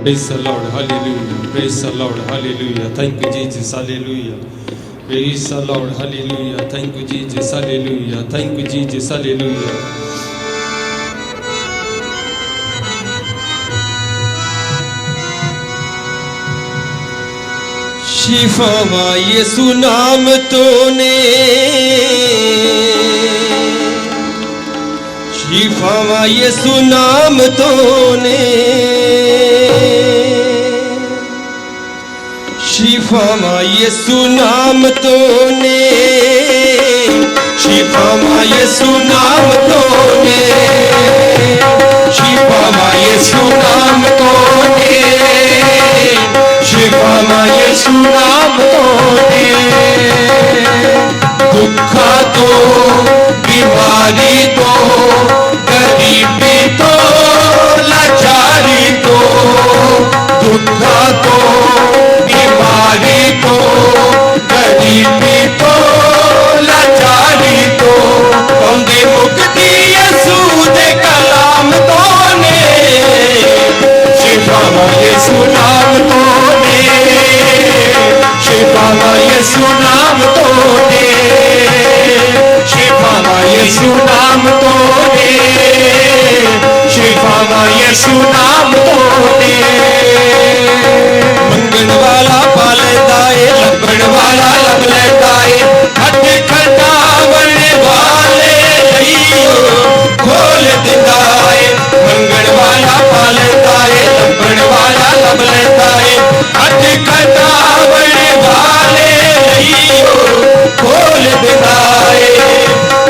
Praise the Lord, hallelujah. Praise the Lord, hallelujah. Thank you, Jesus, hallelujah. Praise the Lord, hallelujah. Thank you, Jesus, hallelujah. Thank you, Jesus, hallelujah. शिफावा यीशु नाम तोने, शिफावा यीशु नाम तोने, शिफावा यीशु नाम तोने, शिफावा यीशु नाम तोने, शिफावा यीशु नाम तोने, शिफावा यीशु नाम तोने। दुखा तो बीमारी तो गरीबी तो लाचारी तो, दुखा तो बीमारी तो गरीबी तो लाचारी तो, कौंदे मुक्ति यीशु दे कलाम तोने, शिफावा यीशु नाम तोने, शिफावा यीशु नाम तोने, शिफावा यीशु नाम तोने, शिफावा यीशु नाम तोने। मंगण वाला पालदा है, लभण वाला लभ लेता है, हथ खटावण वाले लईयो खोल दिंदा है। मंगण वाला पालदा है, लभण वाला लभ लेता है, हथ खटावण वाले लईयो खोल दिंदा है।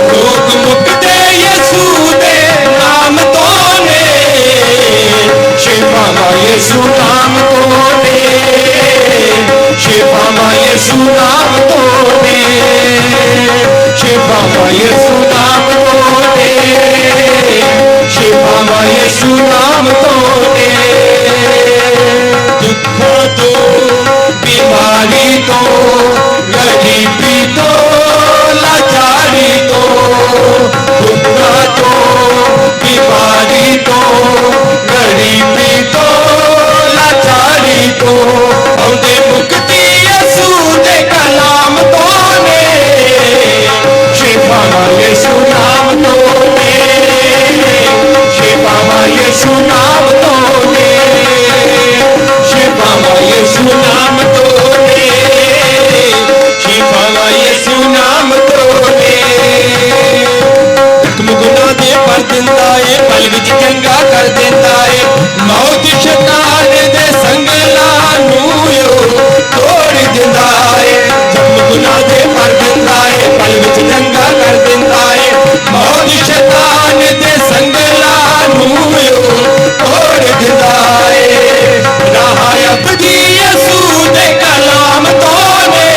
रोग मुक्ते यीशु दे नाम तोने, शिफावा यीशु नाम तोने, शिफावा यीशु नाम तोने, शिफावा यीशु नाम तोने, शिफावा यीशु नाम तोने। दुख तो बीमारी तो गरीबी तो लाचारी तो, दुख तो बीमारी तो गरीबी तो लाचारी तो, औंदे मुक्ति यीशु दे कलाम तोने, शिफावा यीशु नाम तोने, शिफावा यीशु नाम तोने, शिफावा यीशु नाम तोने, शिफावा यीशु नाम तोने। हुक्म गुनाह दे पर दिंदा है, पल विच चंगा कर दिंदा है, मौत शैतान दे संगला नूं तोड़ दिंदा है। हुक्म गुनाह दे पर दिंदा है, पल विच चंगा कर दिंदा है, मौत शैतान दे संगला नूं तोड़ दिंदा है। राह अबदी यीशु दे कलाम तोने,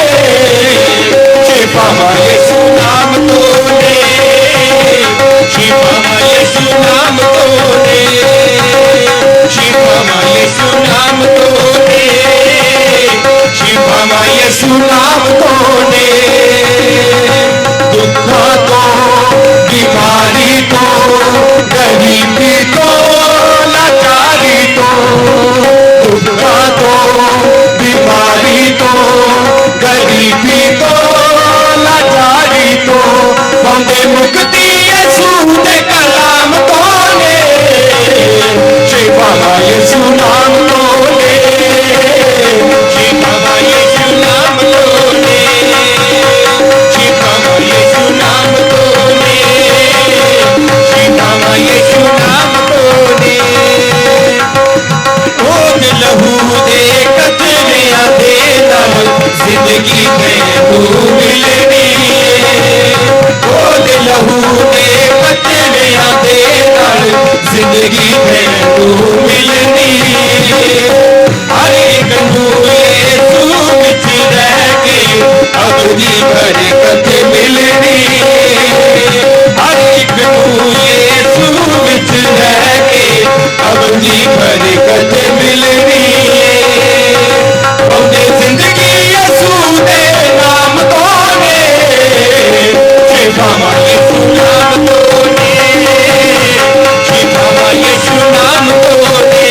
शिफावा यीशु नाम तोने, शिफावा यीशु नाम तोने, शिफावा यीशु नाम तोने, शिफावा यीशु नाम तोने। दुखा तो बीमारी तो गरीबी तो लाचारी तो, दुखा तो बीमारी तो गरीबी तो लाचारी तो, कौंदे मुक्ति यीशु दे कलाम तोने, शिफावा यीशु नाम तोने, शिफावा यीशु नाम तोने, शिफावा यीशु नाम तोने, शिफावा यीशु नाम तोने। ओग लहू दे कतरिया दे नाल जिंदगी मैनू मिलनी, ओग लहू दे कतरिया दे नाल जिंदगी मैनू मिलनी। हर एक नूं यीशु विच रह के अबदी बरकत मिलनी, हर एक नूं यीशु विच रह के अबदी बरकत मिलनी। औंदे जिंदगी यीशु दे नाम तोने, शिफावा यीशु नाम तोने, शिफावा यीशु नाम तोने,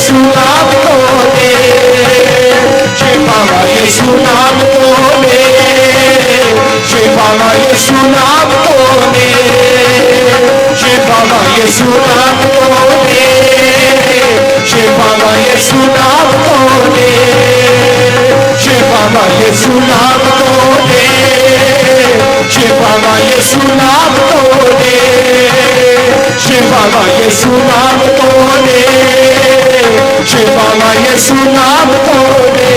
यीशु नाम को ले, शिफावा यीशु नाम को ले, शिफावा यीशु नाम को ले, शिफावा यीशु नाम को ले, शिफावा यीशु नाम को ले, शिफावा यीशु नाम को ले, शिफावा यीशु नाम को ले, शिफावा यीशु नाम को ले, शिफावा यीशु नाम को ले।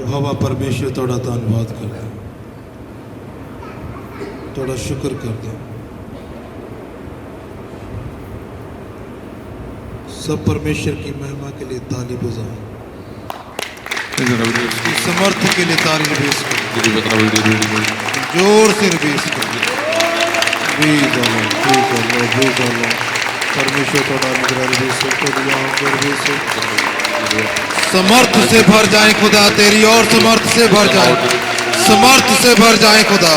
यहोवा परमेश्वर थोड़ा धन्यवाद करते हैं, थोड़ा शुक्र करते हैं। सब परमेश्वर की महिमा के लिए ताली बजाएं, उसकी समर्थ के लिए ताली रिलीज करें, जोर से रिलीज करें। परमेश्वर थोड़ा समर्थ से भर जाए खुदा, तेरी और समर्थ से भर जाए, समर्थ से भर जाए खुदा।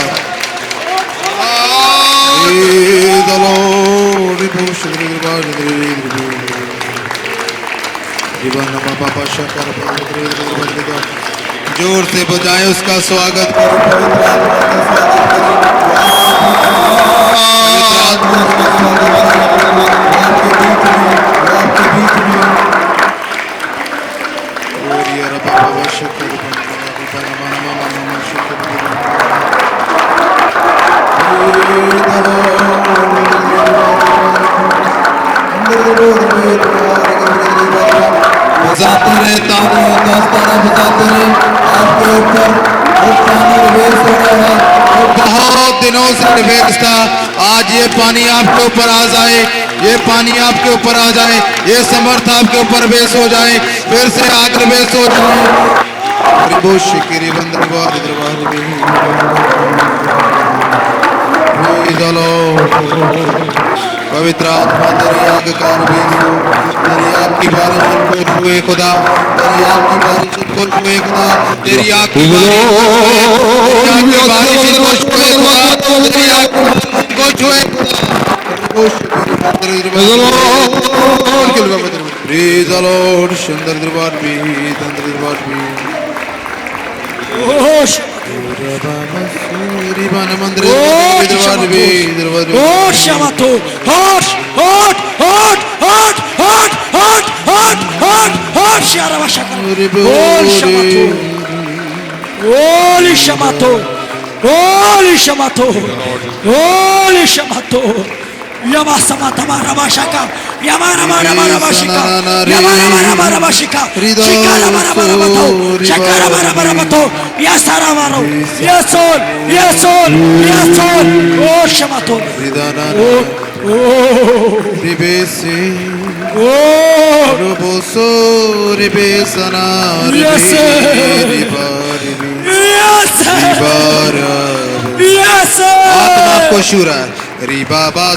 जोर से बजाएं, उसका स्वागत करो। बजाते रहे तालियां, दस्ताना बजाते रहे। आपके ऊपर एक पानी निवेश हो रहा है, बहुत दिनों से निवेश था। आज ये पानी आपके ऊपर आ जाए, ये पानी आपके ऊपर आ जाए, ये समर्थ आपके ऊपर बेस हो जाए, फिर से आकर बेस हो जाए। पवित्र आत्मा तेरी आग का बेस हो, तेरी आग की बारिश को छुए खुदा, तेरी आग की बारिश को छुए खुदा, तेरी आग की बारिश को छुए खुदा, तेरी आग को छुए खुदा। Praise the Lord, Shandar Darbar bhi, Tandar Darbar bhi. Oh, Shamato, hot, hot, hot, hot, hot, hot, hot, hot, hot, Sharavashaka. Oh, Shamato, holy Shamato, holy Shamato, holy Shamato. Yama Samata Marabashaka, Yamana Marabashika, Yamana Marabashika, Shikara Marabarabato, Shakara Marabarabato, Yasaramaro, Yason, Yason, Yason, oh Shamato, oh, Ribesi, oh, Ruboso, Ribesana, yes, yes, आत्मा को शुरा रिबाबा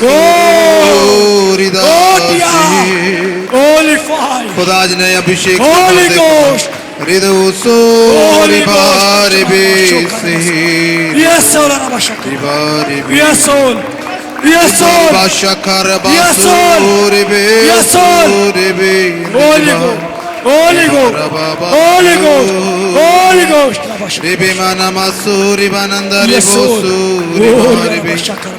Holy fire, खुदा आज ने अभिषेक Holy Ghost, रिदोसो रिबारे बेसे yes, Soul, रिबारे yes, Soul, yes, Soul, बाशकर yes, Soul, yes, Soul, Holy Ghost, Holy Ghost, Holy Ghost, Holy Ghost, रिबे माना मासूरी बानंदा yes, Soul, रिबोसू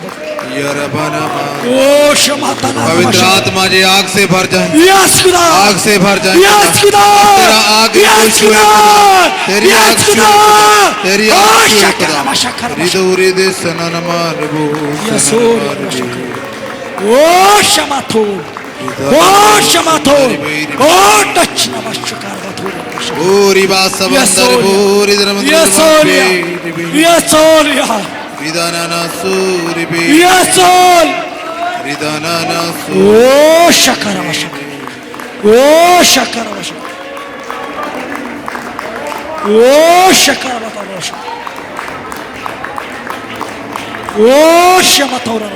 oh Shamatana, पवित्र आत्मा जी आग से भर जाए, yes, खुदा, आग से भर जाए, yes, खुदा, तेरा आग yes, खुदा, तेरी आग yes, खुदा, तेरी oh आग Shakara, रिदूरी दे सनन मारबो yes, oh Shamato, oh Shamato, oh Dachna Mashakara, ओरी बास समंदर बोरी Dharmender yes, yes, रिदाना नासूरी bay yes, रिदाना नासू oh Shakara, oh Shakara, oh Shakara, oh Shamatora,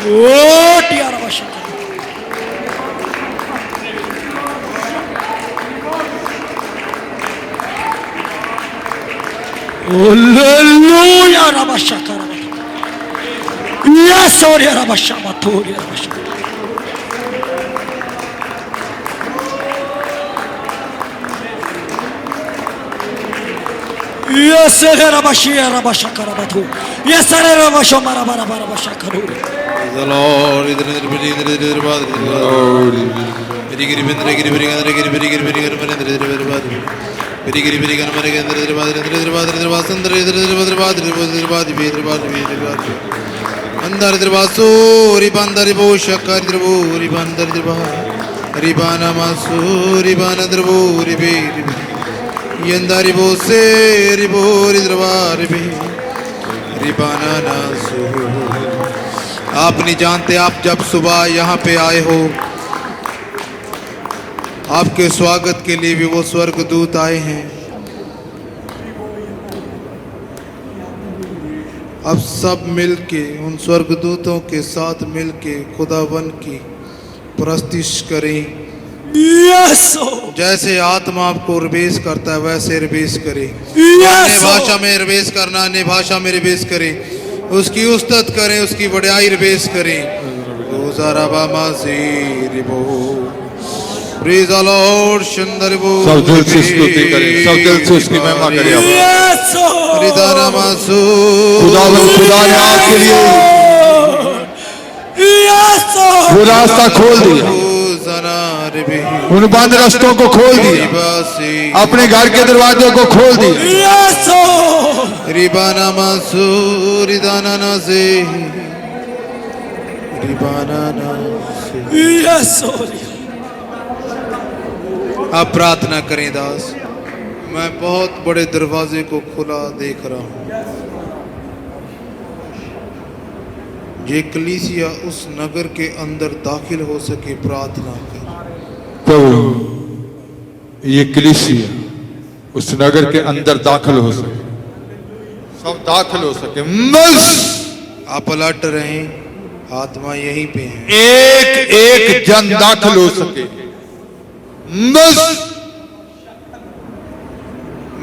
oh Tiara, Hallelujah, Rabashakara. Yes, Oria Rabashama, Toria Rabashama. Yes, Rabashia Rabashakarabatu. Yes, Rabashama Rabashakaru. The Lord is the Andar Dribasu, Ribandar Boshakar Dribu, Ribandar Driba, Ribana Masu, Ribana Dribu, Ribi, Yandari Bose, Ribu, Ridrba, Ribi, Ribana Nasu. आप नहीं जानते आप जब सुबह यहाँ पे आए हो आपके स्वागत के लिए भी वो स्वर्गदूत आए हैं अब सब मिलके उन स्वर्गदूतों के साथ मिलके खुदावन की प्रस्तिश करें Yes, जैसे आत्मा आपको रिवेश करता है वैसे रिवेश करें Yes, अन्य भाषा में रिवेश करना अन्य भाषा में रिवेश करें उसकी उस्तत करें उसकी बड़ाई रिवेश करें प्रेज़ द लॉर्ड शंदरबो सब दिल से स्तुति करें सब दिल से उसकी महिमा करें आप Yes, रिदानामासु खुदा ने आपके लिए Yes, वो रास्ता खोल दिया उन बंद रास्तों को खोल दिया अपने घर के दरवाजों को खोल दिया Yes, रिबानामासु रिदानानासे रिबानानासे Yes, आप प्रार्थना करें दास मैं बहुत बड़े दरवाजे को खुला देख रहा हूँ ये कलीसिया उस नगर के अंदर दाखिल हो सके प्रार्थना कर प्रभु ये कलीसिया उस नगर के अंदर दाखिल हो सके सब दाखिल हो सके बस आप अलर्ट रहें आत्मा यहीं पे है एक एक जन दाखिल हो सके बस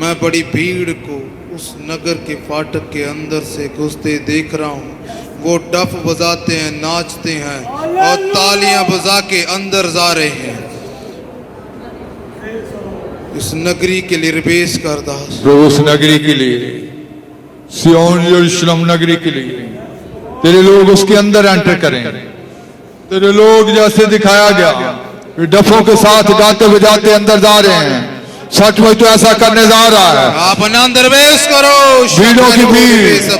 मैं बड़ी भीड़ को उस नगर के फाटक के अंदर से घुसते देख रहा हूँ वो डफ बजाते हैं नाचते हैं और तालियां बजा के अंदर जा रहे हैं इस नगरी के लिए रिवेश कर दास प्रभु उस नगरी के लिए सियोन यरूशलेम नगरी के लिए तेरे लोग उसके अंदर एंटर करें तेरे लोग जैसे दिखाया गया डफों के साथ गाते बजाते अंदर जा रहे हैं सचमुच तो ऐसा करने जा रहा है आप अंदर प्रवेश करो भीड़ों की भीड़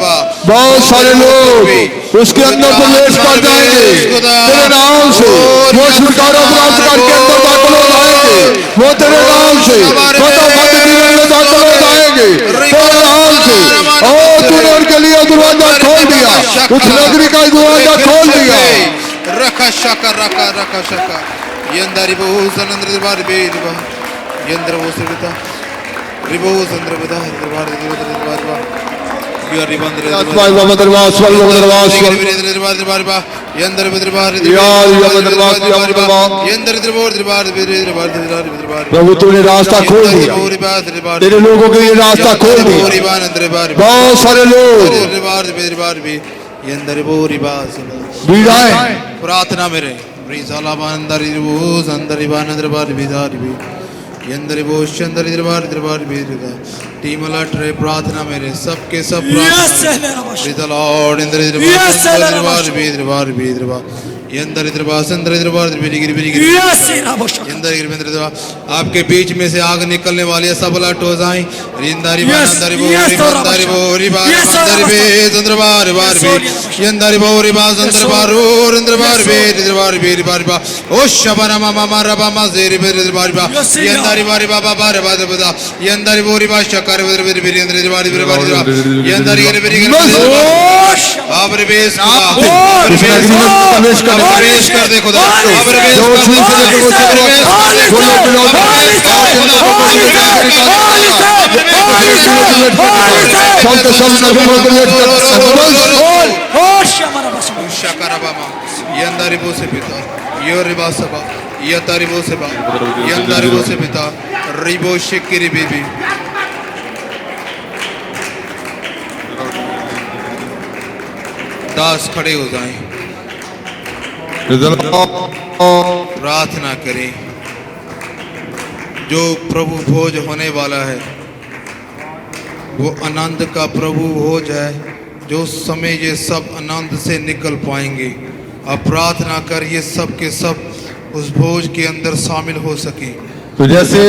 बहुत सारे लोग उसके अंदर प्रवेश कर जाएंगे तेरे नाम से वो छुटकारा प्राप्त करके अंदर दाखिल हो जाएंगे वो तेरे नाम से फटाफट जीवन में दाखिल हो जाएंगे तेरे नाम से ओ तूने उनके लिए दरवाजा खोल दिया उस नगरी का दरवाजा खोल दिया रखा शका यंदारी बहुत सनंद्र बार बेदबा यंद्र वो सेविता रिबो संद्र बदा दरबार दरबार यू रिबंद्र आत्मा दरबार स्वर्ग दरबार दरबार दरबार यंद्र दरबार यार दरबार यंद्र दरबार दरबार प्रभु तूने रास्ता खोल दिया तेरे लोगों के लिए रास्ता खोल दिया बहुत सारे लोग प्रार्थना मेरे टीम अलर्ट रहे प्रार्थना मेरे सबके सब आपके बीच में से आग निकलने वाली है सब अलर्ट हो जाए प्रवेश कर दे खुदा रिबो शिकिरी बेबी दास खड़े हो जाएं, प्रार्थना करें। जो प्रभु भोज होने वाला है वो आनंद का प्रभु भोज है, जो समय ये सब आनंद से निकल पाएंगे। अब प्रार्थना कर ये सब के सब उस भोज के अंदर शामिल हो सके। तो जैसे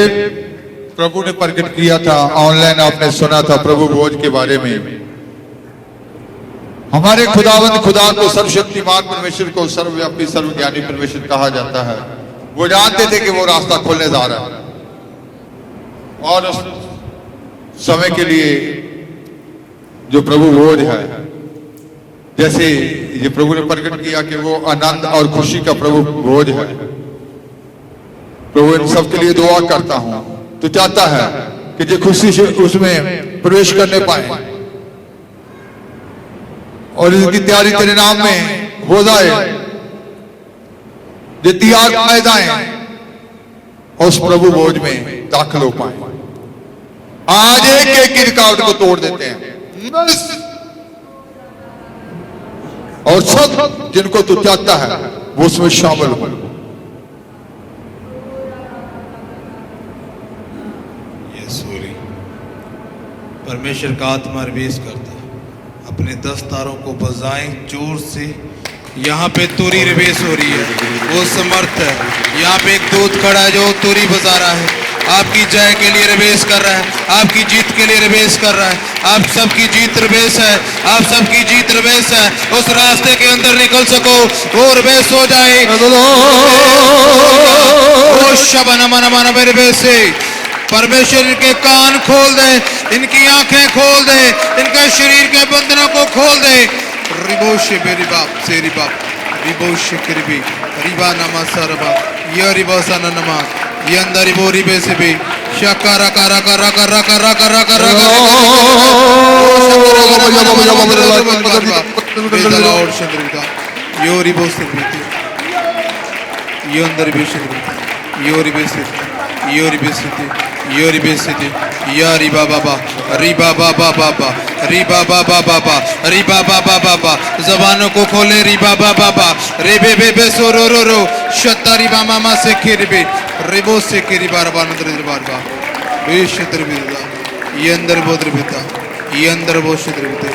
प्रभु ने प्रकट किया था, ऑनलाइन आपने सुना था प्रभु भोज के बारे में। हमारे खुदावंद खुदा को सर्वशक्तिमान परमेश्वर को सर्वव्यापी सर्वज्ञानी परमेश्वर कहा जाता है। वो जानते थे कि वो रास्ता खोलने जा रहा है और उस समय के लिए जो प्रभु भोज है, जैसे ये प्रभु ने प्रकट किया कि वो आनंद और खुशी का प्रभु भोज है। प्रभु इन सबके लिए दुआ करता हूं, तो चाहता है कि जो खुशी से उसमें प्रवेश करने पाए और इसकी तैयारी तेरे नाम में हो जाए, जो तैयार पाए जाए और उस प्रभु भोज में दाखिल हो पाए। आज एक एक की रुकावट को तोड़ देते हैं और सब जिनको तू चाहता है वो उसमें शामिल हो। परमेश्वर का आत्मा प्रवेश करता है। अपने 10 तारों को बजाएं जोर से। यहाँ पे तुरी रिवेश हो रही है, वो समर्थ है। यहाँ पे एक दूत खड़ा है जो तुरी बजा रहा है, आपकी जय के लिए रिवेश कर रहा है, आपकी जीत के लिए रिवेश कर रहा है। आप सबकी जीत रिवेश है, आप सबकी जीत रिवेश है। उस रास्ते के अंदर निकल सको, वो रिवेश हो जाए। ओ शबन मन मन रिवेश से परमेश्वर इनके कान खोल दे, इनकी आंखें खोल दे, इनके शरीर के बंधनों को खोल दे। रिबोशे बेरी बाप सेरी बाप रिबोशे करबी रिबा नमा सरबा ये रिबोसा नमा ये अंदर रिबो रिबे से भी शकारा करा करा करा करा करा करा यो रिबो से यो अंदर भी यो रिबे से यो रिबे से योरी बेसिटी यारी बाबा बा रिबा बाबा बाबा रिबा बाबा बाबा रिबा बाबा बाबा जबानों को खोले रिबा बाबा बाबा रेबे बेबे सो रो रो रो शतारी बामा मा से खिरबे रिबो से खिरी बार बार अंदर बार बार बेशतर बिदा ये अंदर बोधर बिता ये अंदर बोशतर बिता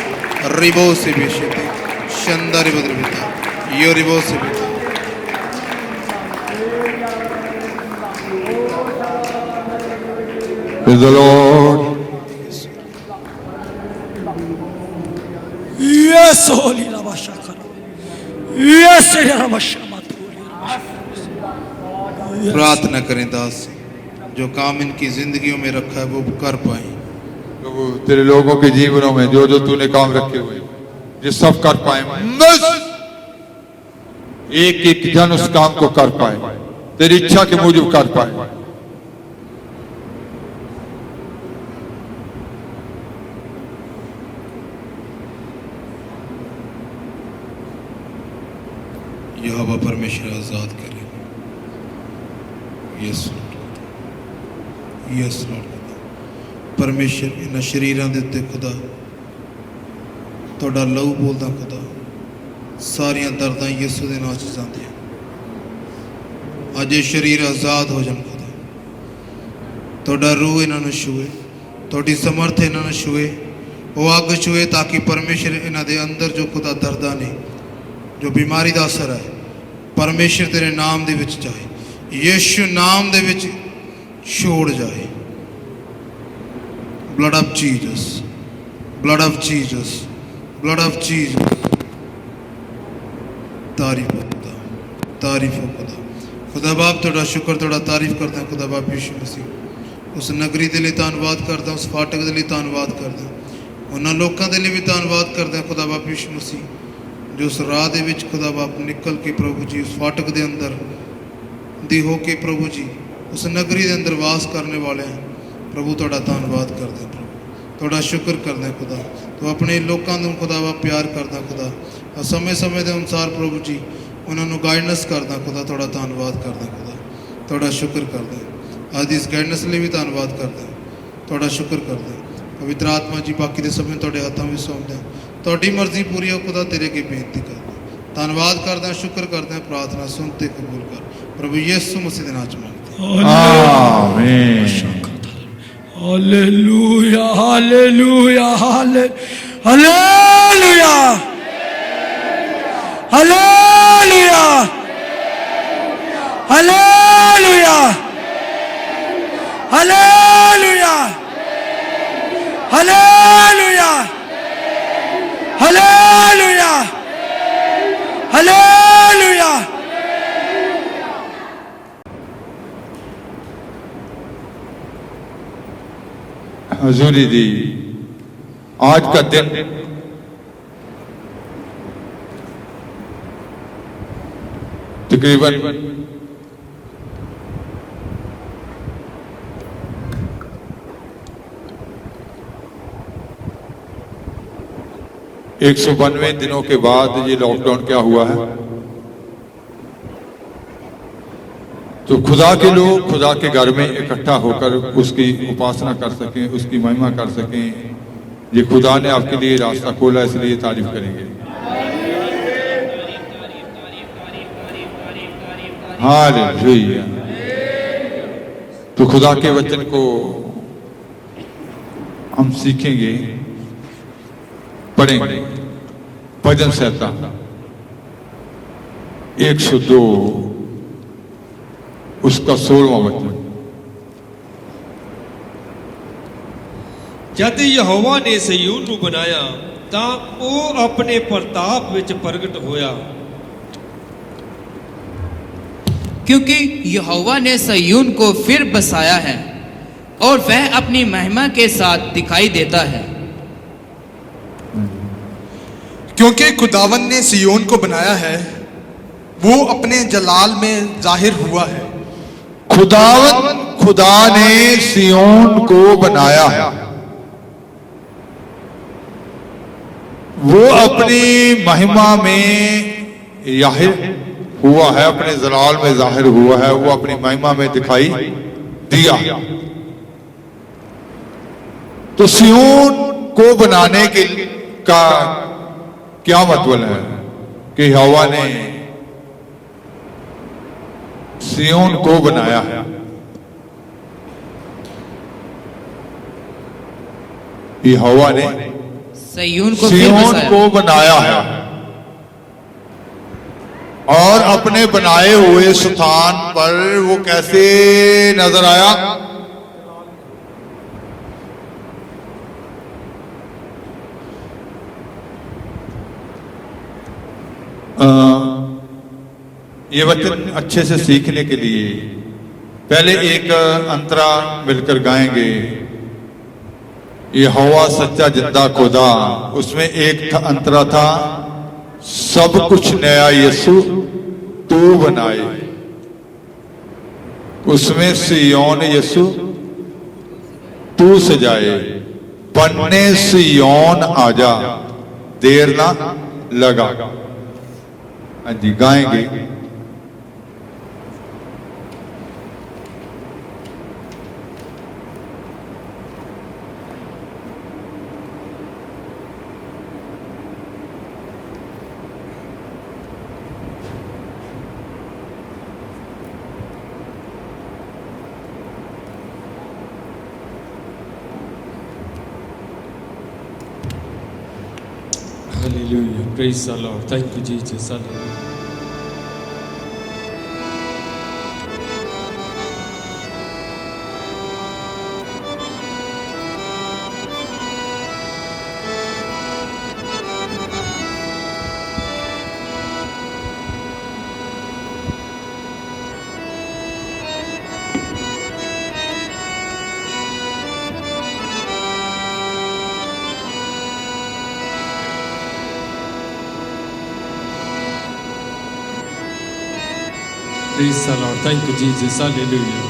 रिबो से बेशते शंदर बोधर बिता यो रिबो से बिता। Praise the Lord. Yes, holy Rabashakara. Yes, Rabashamaturi. प्रार्थना करें दास, जो काम इनकी जिंदगियों में रखा है वो कर पाए। प्रभु तेरे लोगों के जीवनों में जो जो तूने काम रखे हुए जो सब कर पाए, एक एक जन उस काम को कर पाए, तेरी इच्छा के मुजब कर पाए। यहोवा परमेश्वर आजाद करे। यस यस परमेश्वर इन्हां शरीरां दे उत्ते खुदा तुहाडा लहू बोलदा खुदा सारियां दर्दां यीशु दे नाम च जांदियां। अज ये शरीर आजाद हो जान खुदा, तुहाडा रूह इन्हां नूं छूए, तुहाडी समर्थ इन्हां नूं छूए, वो अग छूए ताकि परमेश्वर इन्हां दे अंदर जो खुदा दर्दां ने जो बीमारी का असर है परमेश्वर तेरे नाम दे विच जाए, यीशु नाम दे विच छोड़ जाए। Blood of Jesus, blood of Jesus, blood of Jesus. तारीफ हो खुदा, तारीफ हो खुदा। खुदा बाप थोड़ा शुक्र थोड़ा तारीफ करता खुदा बाप यीशु मसीह। उस नगरी के लिए धन्यवाद करता, उस फाटक के लिए धन्यवाद करता, उन्होंने लोगों के लिए भी धन्यवाद करता खुदा बाप यीशु मसीह, जो उस राह दे विच खुदा बाप निकल के प्रभु जी उस फाटक के अंदर दी हो के प्रभु जी उस नगरी के अंदर वास करने वाले हैं। प्रभु थोड़ा धन्यवाद करते हैं, प्रभु थोड़ा शुक्र करते हैं खुदा। तो अपने लोगों को खुदा बाप प्यार करता खुदा, और समय समय के अनुसार प्रभु जी उन्होंने गाइडेंस करता खुदा। थोड़ा धन्यवाद करते हैं खुदा, थोड़ा शुक्र करते हैं। आज इस गाइडेंस लिए भी धन्यवाद करते हैं, थोड़ा शुक्र करते हैं। पवित्र आत्मा जी बाकी के समय थोड़े हाथों में सौंपते हैं। ਤੁਹਾਡੀ ਮਰਜ਼ੀ ਪੂਰੀ ਹੋ ਖੁਦਾ ਤੇਰੇ ਅੱਗੇ ਬੇਨਤੀ ਕਰਦਾ ਧੰਨਵਾਦ ਕਰਦਾ ਸ਼ੁਕਰ ਕਰਦਾ ਪ੍ਰਾਰਥਨਾ ਸੁਣ ਤੇ ਕਬੂਲ ਕਰ ਪ੍ਰਭੂ ਯਿਸੂ ਮਸੀਹ ਦੇ ਨਾਮ ਚ ਮੰਗਦੇ आमीन। Hallelujah hallelujah hallelujah hallelujah hallelujah hallelujah hallelujah hallelujah hallelujah. हजूरी दी आज का दिन तकरीबन 192 दिनों के बाद ये लॉकडाउन क्या हुआ है। तो खुदा के लोग खुदा के घर में इकट्ठा होकर उसकी उपासना कर सकें, उसकी महिमा कर सकें, ये खुदा ने आपके लिए रास्ता खोला, इसलिए तारीफ करेंगे। हालेलुया। तो खुदा के वचन को हम सीखेंगे, पढ़ेंगे। भजन संहिता 102 उसका 16वां वचन। जद यहोवा ने सिय्योन ਨੂੰ ਬਣਾਇਆ ਤਾਂ ਉਹ ਆਪਣੇ ਪ੍ਰਤਾਪ ਵਿੱਚ ਪ੍ਰਗਟ ਹੋਇਆ। क्योंकि यहोवा ने सिय्योन को फिर बसाया है और वह अपनी महिमा के साथ दिखाई देता है। क्योंकि खुदावन ने सिय्योन को बनाया है, वो अपने जलाल में जाहिर हुआ है। खुदा ने सिय्योन को बनाया है, वो अपनी महिमा में जाहिर हुआ है, अपने जलाल में जाहिर हुआ है, वो अपनी महिमा में दिखाई दिया। तो सिय्योन को बनाने के का क्या मतलब है कि यहोवा ने सिय्योन को बनाया है। यहोवा ने सिय्योन को फिर सिय्योन बसाया। को बनाया है और अपने बनाए हुए स्थान पर वो कैसे नजर आया। ये वचन अच्छे से सीखने के लिए पहले एक अंतरा मिलकर गाएंगे। यहोवा सच्चा जिंदा खुदा, उसमें एक अंतरा था, सब कुछ नया यीशु तू बनाए। उसमें सिय्योन यीशु तू सजाए, बनने सिय्योन आजा, देर ना लगा। हाँ जी, गाएंगे। Hallelujah. Praise the Lord. Thank you, Jesus. Hallelujah. Praise the Lord. Thank you, Jesus. Hallelujah.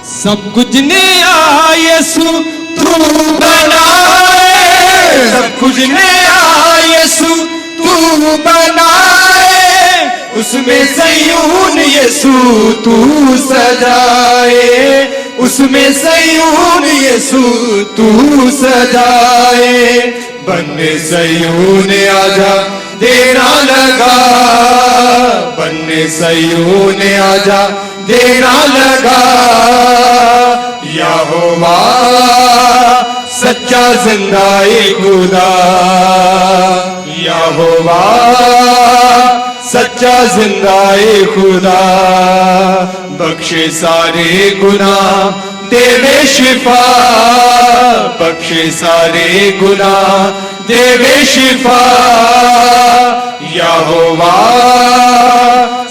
सब कुछ नया यीशु तू बनाए, सब कुछ नया यीशु तू बनाए, उसमें सिय्योन यीशु तू सजाए, उसमें सिय्योन यीशु तू सजाए, बनने सयून आजा देना लगा, बनने सयून आजा देना लगा। यहोवा सच्चा जिंदा खुदा, यहोवा सच्चा जिंदा खुदा। बख्शे सारे गुनाह देवे शिफा, बख्शे सारे गुनाह देवे शिफा। यहोवा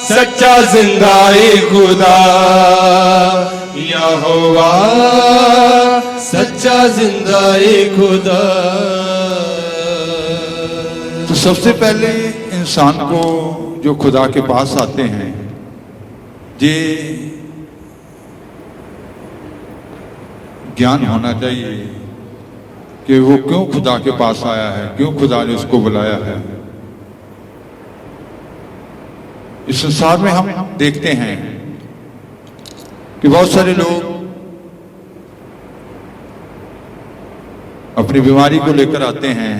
सच्चा जिंदा खुदा, यहोवा सच्चा जिंदा खुदा। तो सबसे पहले इंसान को जो खुदा के पास आते हैं, ये ज्ञान होना चाहिए कि वो क्यों खुदा के पास आया है, क्यों खुदा ने उसको बुलाया है। इस संसार में हम देखते हैं कि बहुत सारे लोग अपनी बीमारी को लेकर आते हैं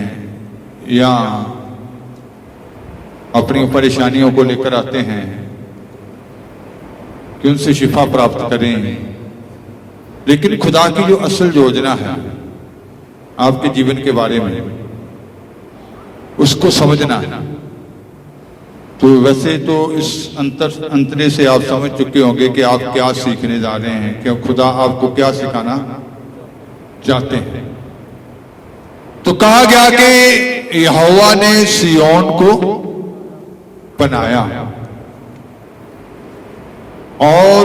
या अपनी परेशानियों को लेकर आते हैं कि उनसे शिफा प्राप्त करें। लेकिन खुदा की जो असल योजना है आपके जीवन के बारे में, उसको समझना है। तो वैसे तो इस अंतरे से आप समझ चुके होंगे कि आप क्या सीखने जा रहे हैं, कि खुदा आपको क्या सिखाना चाहते हैं। तो कहा गया कि यहोवा ने सिय्योन को बनाया और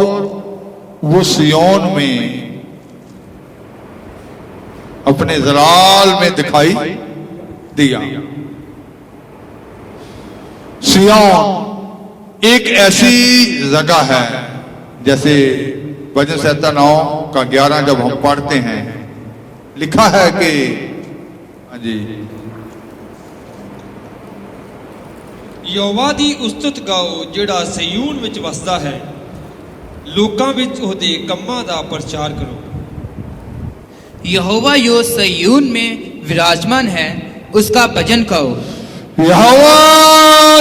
वो सिय्योन में अपने जलाल में दिखाई दिया। सिय्योन एक ऐसी जगह है, जैसे भजन संहिता 9 का 11 जब हम पढ़ते हैं, लिखा है कि हाँ जी, यहोवा दी उस्तुत गाओ ਜਿਹੜਾ ਸਿਯੂਨ ਵਿੱਚ ਵਸਦਾ ਹੈ, ਲੋਕਾਂ ਵਿੱਚ ਉਹਦੇ ਕੰਮਾਂ ਦਾ ਪ੍ਰਚਾਰ ਕਰੋ। यहोवा यो सयून में विराजमान है, उसका भजन कहो। यहोवा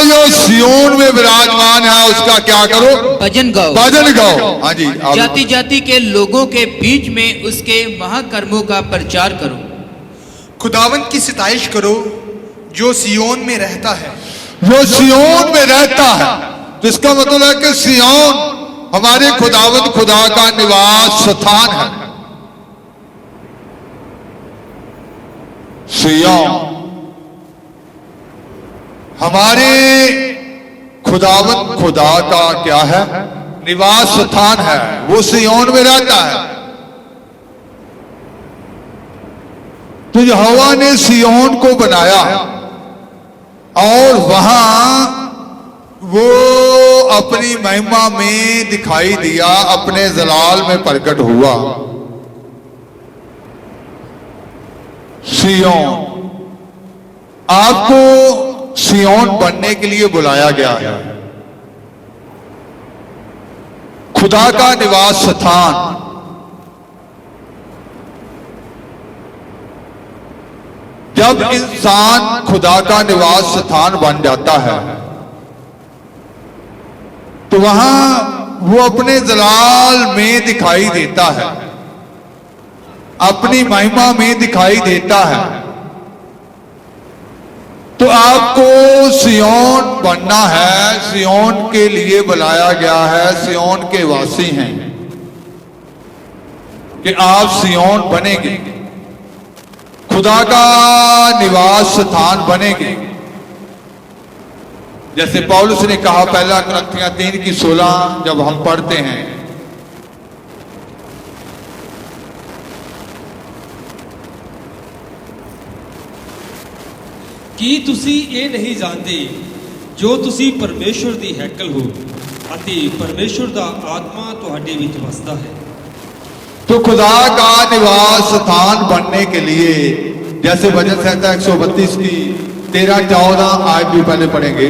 जो सिय्योन में विराजमान है उसका क्या करो? भजन गाओ, भजन गाओ। हाँ जी, जाति जाति के लोगों के बीच में उसके महाकर्मों का प्रचार करो। खुदावंत की सिताइश करो जो सियोन में रहता है। जो सिय्योन में रहता है, तो इसका मतलब है कि सिय्योन हमारे खुदावंत खुदा का निवास स्थान है। सिय्योन हमारे खुदावंत खुदा का क्या है? निवास स्थान है। वो सिय्योन में रहता है। तो यहोवा ने सिय्योन को बनाया और वहां वो अपनी महिमा में दिखाई दिया, अपने जलाल में प्रकट हुआ। सिय्योन, आपको सिय्योन बनने के लिए बुलाया गया है। खुदा का निवास स्थान। जब इंसान खुदा का निवास स्थान बन जाता है तो वहां वो अपने जलाल में दिखाई देता है, अपनी महिमा में दिखाई देता है। तो आपको सिय्योन बनना है, सिय्योन के लिए बुलाया गया है। सिय्योन के वासी हैं कि आप सिय्योन बनेंगे, खुदा का निवास स्थान बनेंगे। जैसे पौलुस ने कहा पहला कुरिन्थियों 3:16 जब हम पढ़ते हैं, ਕੀ ਤੁਸੀਂ ਇਹ ਨਹੀਂ ਜਾਣਦੇ ਜੋ ਤੁਸੀਂ ਪਰਮੇਸ਼ਵਰ ਦੀ ਹੈਕਲ ਹੋ ਅਤੇ ਪਰਮੇਸ਼ਵਰ ਦਾ ਆਤਮਾ ਤੁਹਾਡੇ ਵਿੱਚ ਵਸਦਾ ਹੈ। तो खुदा का निवास स्थान बनने के लिए, जैसे भजन संहिता 132 की 13-14 आयत भी पहले पढ़ेंगे।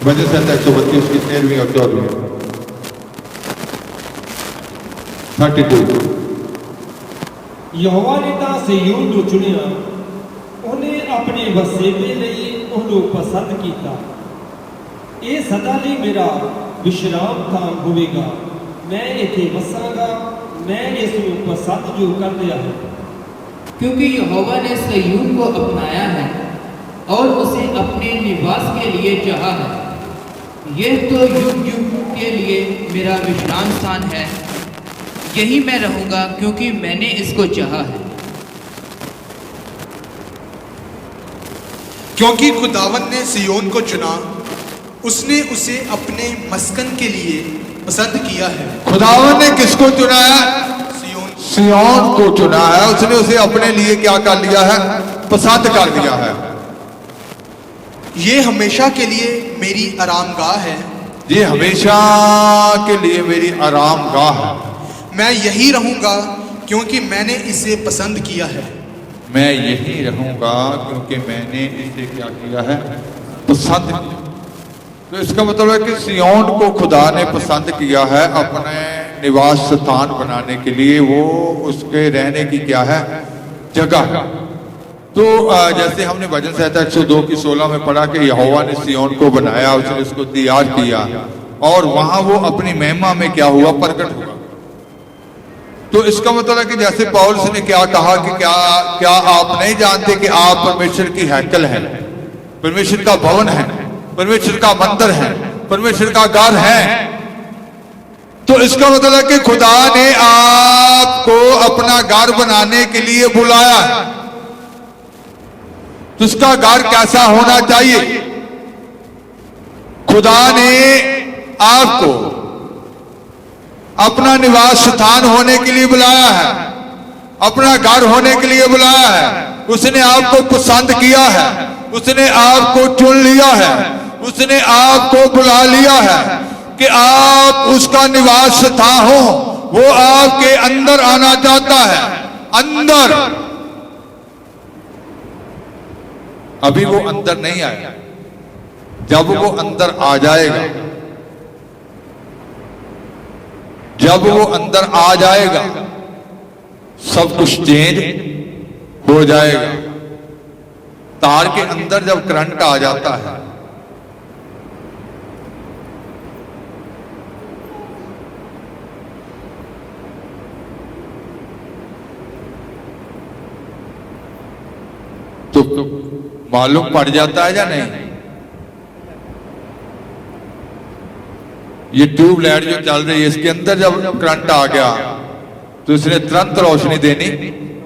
भजन संहिता 132 की 13वीं और 14वीं। 32 ਯਹੋਵਾ ਨੇ ਤਾਂ ਸਿਯੋਨ ਨੂੰ ਚੁਣਿਆ, ਉਹਨੇ ਆਪਣੇ ਵਸੇਬੇ ਲਈ ਉਹਨੂੰ ਪਸੰਦ ਕੀਤਾ। ਇਹ ਸਦਾ ਲਈ ਮੇਰਾ ਵਿਸ਼ਰਾਮ ਥਾਂ ਹੋਵੇਗਾ, ਮੈਂ ਇੱਥੇ ਵਸਾਂਗਾ, मैं इसको पसंद जो कर लिया है। क्योंकि यहोवा ने सयून को अपनाया है और उसे अपने निवास के लिए चाहा है। यह तो युग युग के लिए मेरा विश्राम स्थान है, यही मैं रहूँगा क्योंकि मैंने इसको चाहा है। क्योंकि खुदावन ने सियोन को चुना, उसने उसे अपने मस्कन के लिए पसंद किया है। खुदावन ने किसको चुना है? सियोन। सिय्योन को चुना है, उसने उसे अपने लिए क्या कर लिया है? पसंद कर दिया है। ये हमेशा के लिए मेरी आरामगाह है, ये हमेशा के लिए मेरी आरामगाह है। मैं यही रहूंगा क्योंकि मैंने इसे पसंद किया है। मैं यही रहूंगा क्योंकि मैंने इसे क्या किया है? पसंद किया। तो इसका मतलब है कि सिय्योन को खुदा ने पसंद किया है अपने निवास स्थान बनाने के लिए, वो उसके रहने की क्या है? जगह। तो जैसे हमने भजन संहिता 102 की 16 में पढ़ा कि यहोवा ने सिय्योन को बनाया, उसने उसको तैयार किया और वहां वो अपनी महिमा में क्या हुआ? प्रकट हुआ। तो इसका मतलब है कि जैसे पौलुस ने क्या कहा कि क्या आप नहीं जानते कि आप परमेश्वर की हैकल हैं, परमेश्वर का भवन है, परमेश्वर का मंदिर है, परमेश्वर का घर है। तो इसका मतलब है कि खुदा ने आपको अपना घर बनाने के लिए बुलाया है। तो उसका घर कैसा होना चाहिए? खुदा ने आपको अपना निवास स्थान होने के लिए बुलाया है, अपना घर होने के लिए बुलाया है। उसने आपको पसंद किया है, उसने आपको चुन लिया है, उसने आपको बुला लिया है कि आप उसका निवास स्थान हो। वो आपके अंदर आना चाहता है, अंदर। अभी वो अंदर नहीं आया, जब वो अंदर आ जाएगा, जब वो अंदर आ जाएगा सब कुछ चेंज हो जाएगा। तार के अंदर जब करंट आ जाता है तो मालूम पड़ जाता है या नहीं? ये ट्यूबलाइट जो चल रही है, इसके अंदर जब करंट आ गया तो इसने तुरंत रोशनी देनी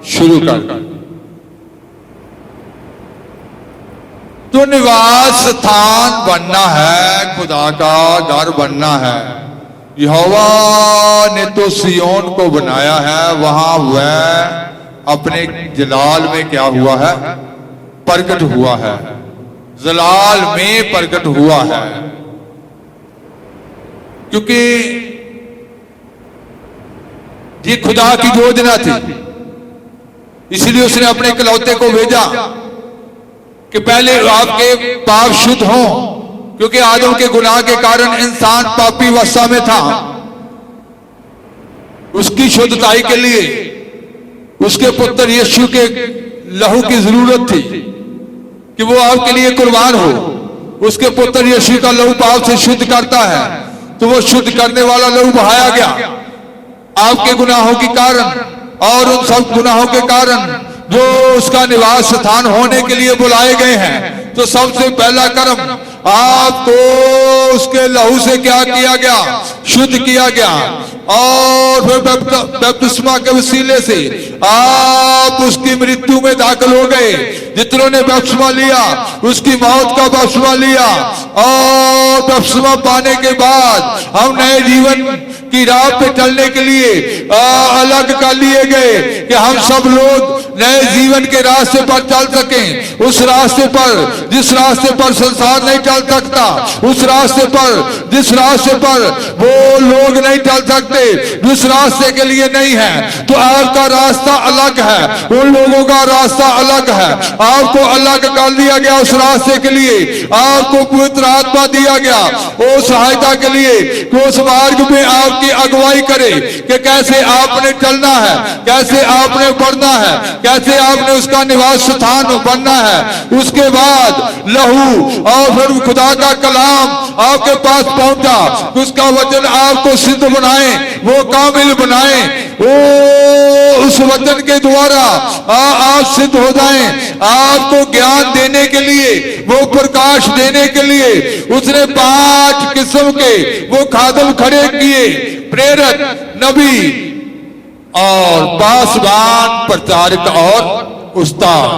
शुरू कर दी। तो निवास स्थान बनना है, खुदा का घर बनना है। यहोवा ने तो सिय्योन को बनाया है, वहां वह अपने जलाल में क्या हुआ है? प्रकट हुआ है, जलाल में प्रकट हुआ है। क्योंकि ये खुदा की योजना थी, इसलिए उसने अपने इकलौते को भेजा कि पहले आपके पाप शुद्ध हों, क्योंकि आदम के गुनाह के कारण इंसान पापी अवस्था में था। उसकी शुद्धताई के लिए उसके पुत्र यीशु के लहू की जरूरत थी कि वो आपके लिए कुर्बान हो। उसके पुत्र यीशु का लहू पाप से शुद्ध करता है, तो वो शुद्ध करने वाला लहू बहाया गया आपके गुनाहों के कारण और उन सब गुनाहों के कारण जो उसका निवास स्थान होने के लिए बुलाए गए हैं। तो सबसे पहला कर्म आपको उसके लहू से क्या किया गया? शुद्ध किया गया। और फिर बपतिस्मा के वसीले से आप उसकी मृत्यु में दाखिल हो गए। जितनों ने बपतिस्मा लिया उसकी मौत का बपतिस्मा लिया, और बपतिस्मा पाने के बाद हम नए जीवन की राह पे चलने के लिए अलग कर लिए गए कि हम सब लोग नए जीवन के रास्ते पर चल सकें, उस रास्ते पर जिस रास्ते पर संसार नहीं चल सकता, उस रास्ते पर जिस रास्ते पर वो लोग नहीं चल सकते, जिस रास्ते के लिए नहीं है। तो आपका रास्ता अलग है, उन लोगों का रास्ता अलग है। आपको अलग कर दिया गया उस रास्ते के लिए, आपको पवित्र आत्मा दिया गया वो सहायता के लिए कि उस मार्ग में आपकी अगुवाई करे कि कैसे आपने चलना है, कैसे आपने बढ़ना है, कैसे आपने उसका निवास स्थान बनना है। उसके बाद लहू और फिर खुदा का कलाम आपके पास पहुंचा, उसका वचन आपको सिद्ध बनाए, वो कामिल बनाए, वो उस वचन के द्वारा आप सिद्ध हो जाएं। आपको ज्ञान देने के लिए, वो प्रकाश देने के लिए उसने 5 किस्म के वो खादम खड़े किए, प्रेरक, नबी और पासवान, प्रचारक और उस्ताद।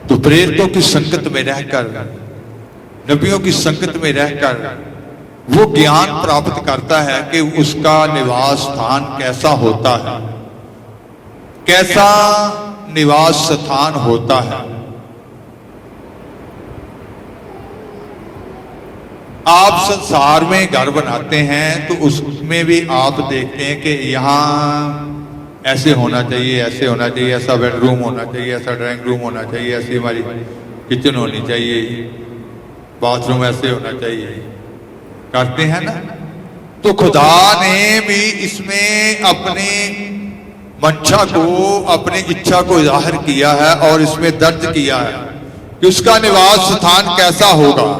तो प्रेरितों की संगत में रहकर, नबियों की संगत में रहकर वो ज्ञान प्राप्त करता है कि उसका निवास स्थान कैसा होता है, कैसा निवास स्थान होता है। आप संसार में घर बनाते हैं तो उसमें भी आप देखते हैं कि यहाँ ऐसे होना चाहिए, ऐसे होना चाहिए, ऐसा बेडरूम होना चाहिए, ऐसा ड्राइंग रूम होना चाहिए, ऐसी हमारी किचन होनी चाहिए, बाथरूम ऐसे होना चाहिए, करते हैं ना। तो खुदा ने भी इसमें अपने मंशा को, अपनी इच्छा को जाहिर किया है और इसमें दर्ज किया है कि उसका निवास स्थान कैसा होगा।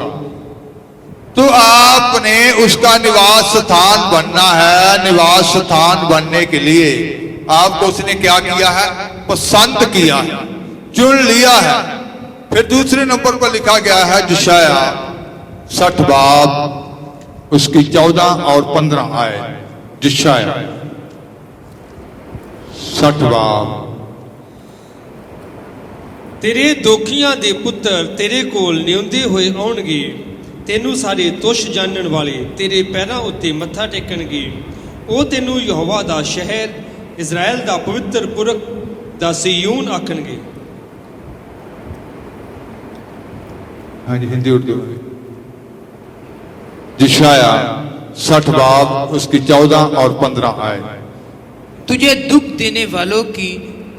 तो आपने उसका निवास स्थान बनना है। निवास स्थान बनने के लिए आपको उसने क्या किया है? पसंद किया है, चुन लिया है। फिर दूसरे नंबर पर लिखा गया है यशायाह 60 बाब उसकी 14 और 15 आए। यशायाह 60 बाब। तेरे दोखियां दे पुत्र तेरे कोल न्योंदे होए आउणगे, तेनू सारे तुष जानन वाले तेरे पैरां उत्ते मत्था टेकणगे। ओ तेनू यहोवा दा शहर, इज़राइल दा पवित्र पुरख दा सिय्योन आखणगे। हाँ जी, हिंदी उर्दू में। यशायाह 60 बाब उसकी 14 और 15 आए। तुझे दुख देने वालों की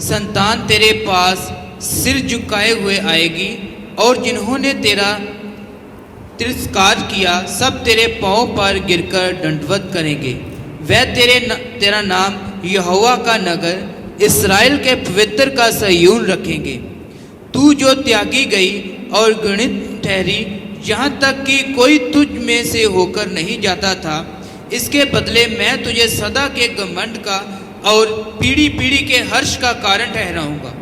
संतान तेरे पास सिर झुकाए हुए आएगी, और जिन्होंने तेरा तिरस्कार किया सब तेरे पांव पर गिरकर दंडवत करेंगे। वह तेरा नाम यहोवा का नगर, इस्राएल के पवित्र का सिय्योन रखेंगे। तू जो त्यागी गई और घृणित ठहरी, यहाँ तक कि कोई तुझ में से होकर नहीं जाता था, इसके बदले मैं तुझे सदा के घमंड का और पीढ़ी पीढ़ी के हर्ष का कारण ठहराऊंगा।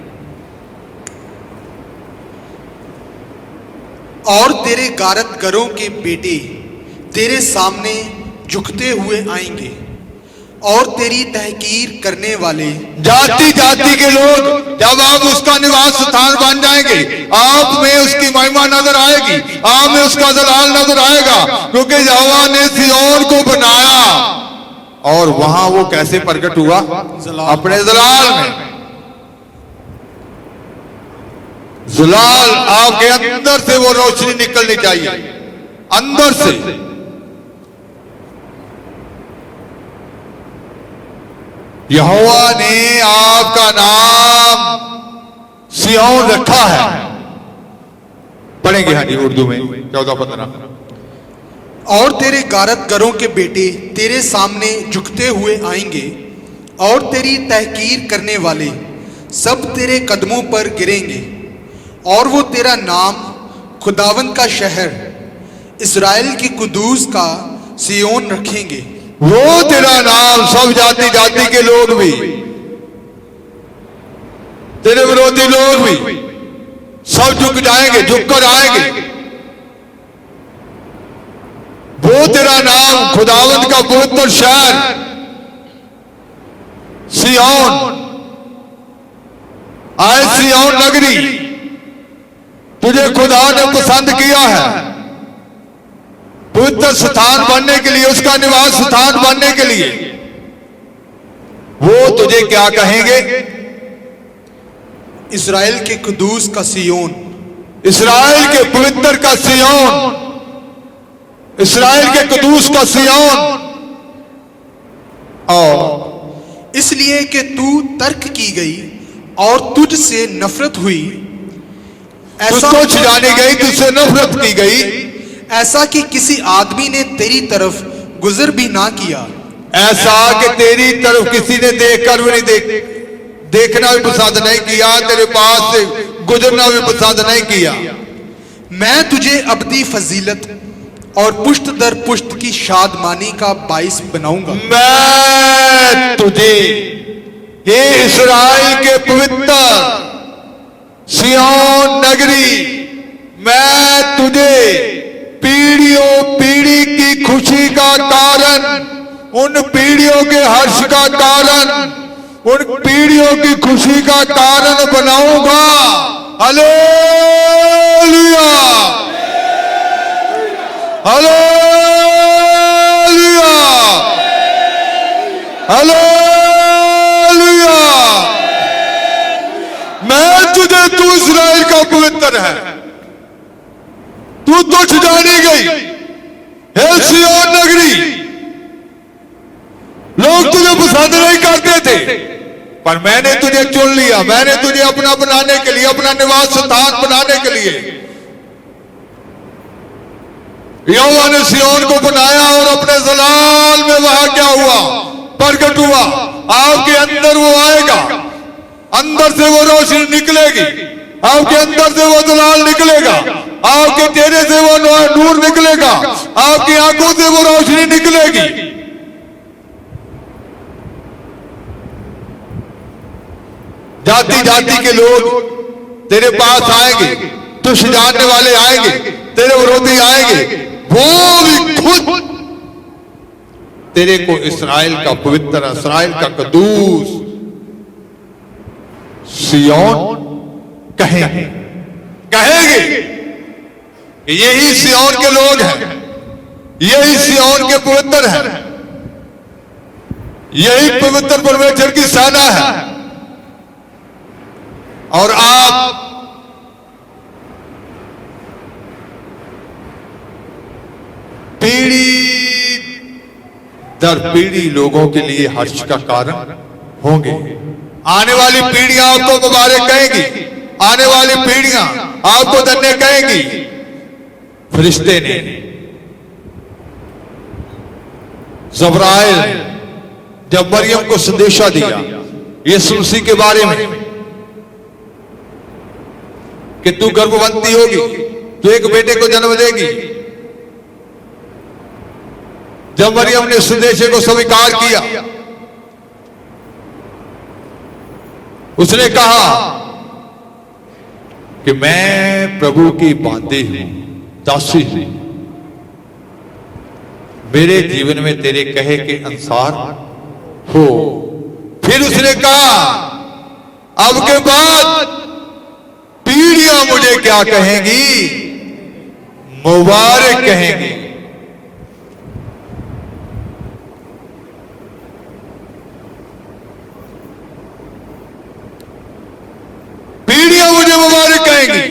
और तेरे गारतगरों के बेटे तेरे सामने झुकते हुए आएंगे, और तेरी तहकीर करने वाले जाति जाति के लोग जब आप उसका निवास स्थान बन जाएंगे, आप में उसकी महिमा नजर आएगी, आप में उसका जलाल नजर आएगा, क्योंकि यहोवा ने सिय्योन को बनाया। और वहां वो कैसे प्रकट हुआ? अपने जलाल में। जलाल आपके अंदर से वो रोशनी निकलनी चाहिए, अंदर से। यहोवा ने आपका नाम सिय्योन रखा है। पढ़ेंगे हाँ जी उर्दू में 14-15। और तेरे गारतगरों के बेटे तेरे सामने झुकते हुए आएंगे, और तेरी तहकीर करने वाले सब तेरे कदमों पर गिरेंगे, और वो तेरा नाम खुदावन का शहर, इज़राइल की कुदूस का सिय्योन रखेंगे। वो तेरा नाम सब जाति जाति के लोग भी, तेरे विरोधी लोग भी सब झुक जाएंगे, झुक कर आएंगे। वो तेरा नाम खुदावंद का पवित्र शहर सिय्योन, आए सिय्योन नगरी, तुझे खुदा ने पसंद किया है पवित्र स्थान बनने के लिए, उसका निवास स्थान बनने के लिए। वो तुझे क्या कहेंगे? इज़राइल के कुदूस का सियोन, इस्राएल के पवित्र का सियोन, इस्राएल के कुदूस का सियोन। और इसलिए कि तू तर्क की गई और तुझसे नफरत हुई, तुझको छिड़ाने गई, तुझसे नफरत की गई, ऐसा कि किसी आदमी ने तेरी तरफ गुजर भी ना किया। ऐसा कि तेरी तरफ किसी ने देखकर भी नहीं देखना भी पसंद नहीं किया, तेरे पास से गुजरना भी पसंद नहीं किया। मैं तुझे अब्दी फजीलत और पुष्ट दर पुष्ट की शादमानी का बाइस बनाऊंगा। मैं तुझे, हे इस्राएल के पवित्र सिय्योन नगरी, मैं तुझे पीढ़ियों पीढ़ी की खुशी का कारण, उन पीढ़ियों के हर्ष का कारण, उन पीढ़ियों की खुशी का कारण बनाऊंगा। Hallelujah, hallelujah, hallelujah. मैं तुझे, तू इस्राएल का पवित्र है, तू तुझ जानी गई, हे सिय्योन नगरी। लोग तुझे पसंद नहीं करते थे, पर मैंने तुझे चुन लिया, मैंने तुझे अपना बनाने के लिए, अपना निवास स्थान बनाने के लिए। यहोवा ने सिय्योन को बनाया और अपने जलाल में वहां क्या हुआ? प्रकट हुआ। आपके अंदर वो आएगा, अंदर से वो रोशनी निकलेगी, आपके अंदर से वो जलाल निकलेगा, आपके चेहरे से वो नूर निकलेगा, आपकी आंखों से वो रोशनी निकलेगी। जाति जाति के लोग तेरे पास आएंगे, तुझ जानने वाले आएंगे, तेरे विरोधी आएंगे, वो भी खुद तेरे को इस्राएल का पवित्र, इस्राएल का कदूस सिय्योन कहेंगे, कहेंगे कि यही सिय्योन के लोग हैं, यही सिय्योन के पवित्र हैं, यही पवित्र परमेश्वर की सेना है। और आप पीढ़ी दर पीढ़ी लोगों के लिए हर्ष का कारण होंगे। आने वाली पीढ़ियां आपको मुबारक कहेंगी, आने वाली पीढ़ियां आपको धन्य कहेंगी। फरिश्ते ने जबराइल जब मरियम को संदेशा दिया यीशु मसीह के बारे में कि तू गर्भवती होगी, तू एक बेटे को जन्म देगी, जब मरियम ने संदेश को स्वीकार किया, उसने कहा कि मैं प्रभु की बांधी हूं, दासी हूं, मेरे जीवन में तेरे कहे के अनुसार हो। फिर उसने कहा अब के बाद पीढ़ियां मुझे क्या कहेंगी? मुबारक कहेंगी। पीढ़ियां मुझे मुबारक कहेंगी,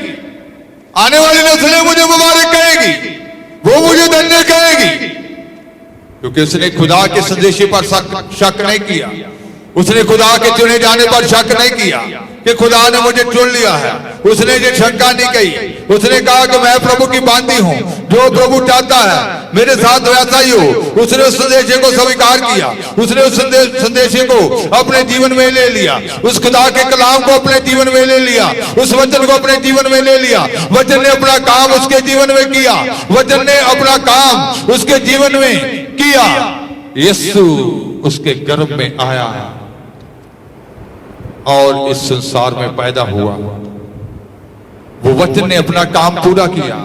आने वाली नस्लें मुझे मुबारक कहेंगी, वो मुझे धन्य कहेंगी, क्योंकि उसने खुदा के संदेशी पर शक नहीं किया, उसने खुदा के चुने जाने पर शक नहीं किया कि खुदा ने मुझे चुन लिया है। उसने ये शंका नहीं कही, उसने कहा कि मैं प्रभु की बांधी हूं, जो प्रभु चाहता है मेरे साथ वैसा ही हो। उसने उस संदेश को स्वीकार किया, उसने उस संदेश को अपने जीवन में ले लिया, उस खुदा के कलाम को अपने जीवन में ले लिया, उस वचन को अपने जीवन में ले लिया। वचन ने अपना काम उसके जीवन में किया, वचन ने अपना काम उसके जीवन में किया। यीशु उसके गर्भ में आया और इस संसार में पैदा हुआ। वो वचन ने अपना काम पूरा किया।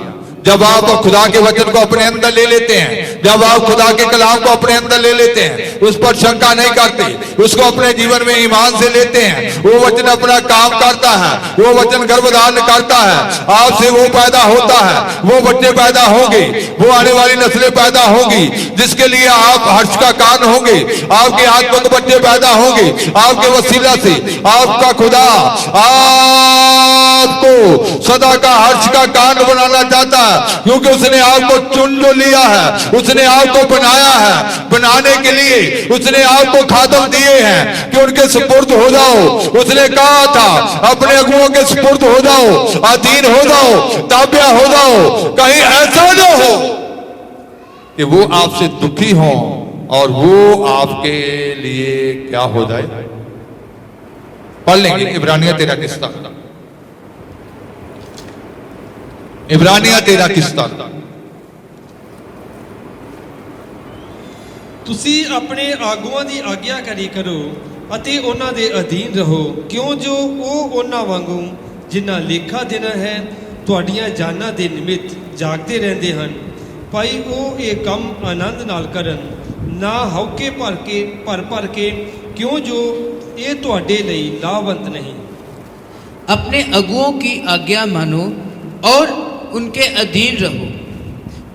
जब आप खुदा के वचन को अपने अंदर ले लेते हैं, जब आप खुदा के कलाम को अपने अंदर ले लेते हैं, उस पर शंका नहीं करते, उसको अपने जीवन में ईमान से लेते हैं, वो वचन अपना काम करता है, वो वचन गर्भधारण करता है, आपसे वो पैदा होता है, वो बच्चे पैदा होंगे, वो आने वाली नस्लें पैदा होंगी जिसके लिए आप हर्ष का कारण होंगे, आपके आत्मिक बच्चे पैदा होंगे, आपके वसीला से आपका खुदा आपको सदा का हर्ष का कारण बनाना चाहता है, क्योंकि उसने आपको चुन जो लिया है, उसने आपको बनाया है, बनाने के लिए उसने आपको खादम दिए हैं कि उनके सुपुर्द हो जाओ। उसने कहा था अपने अगुओं के सुपुर्द हो जाओ, अधीन हो जाओ, ताबिया हो जाओ, कहीं ऐसा ना हो कि वो आपसे दुखी हो और वो आपके लिए क्या हो जाए। पढ़ लेंगे इब्रानिया 13 किस्सा, इब्रानिया 13 किस्सा। ਤੁਸੀਂ ਆਪਣੇ ਆਗੂਆਂ ਦੀ ਆਗਿਆਕਾਰੀ ਕਰੋ ਅਤੇ ਉਹਨਾਂ ਦੇ ਅਧੀਨ ਰਹੋ, ਕਿਉਂ ਜੋ ਉਹ ਉਹਨਾਂ ਵਾਂਗੂ ਜਿਨ੍ਹਾਂ ਲੇਖਾ ਦੇਣਾ ਹੈ ਤੁਹਾਡੀਆਂ ਜਾਨਾਂ ਦੇ ਨਿਮਿਤ ਜਾਗਦੇ ਰਹਿੰਦੇ ਹਨ। ਭਾਈ ਉਹ ਇਹ ਕੰਮ ਆਨੰਦ ਨਾਲ ਕਰਨ, ਨਾ ਹਉਕੇ ਭਰ ਕੇ, ਕਿਉਂ ਜੋ ਇਹ ਤੁਹਾਡੇ ਲਈ ਲਾਭਵੰਤ ਨਹੀਂ। अपने अगुओं की आज्ञा मानो और उनके अधीन रहो,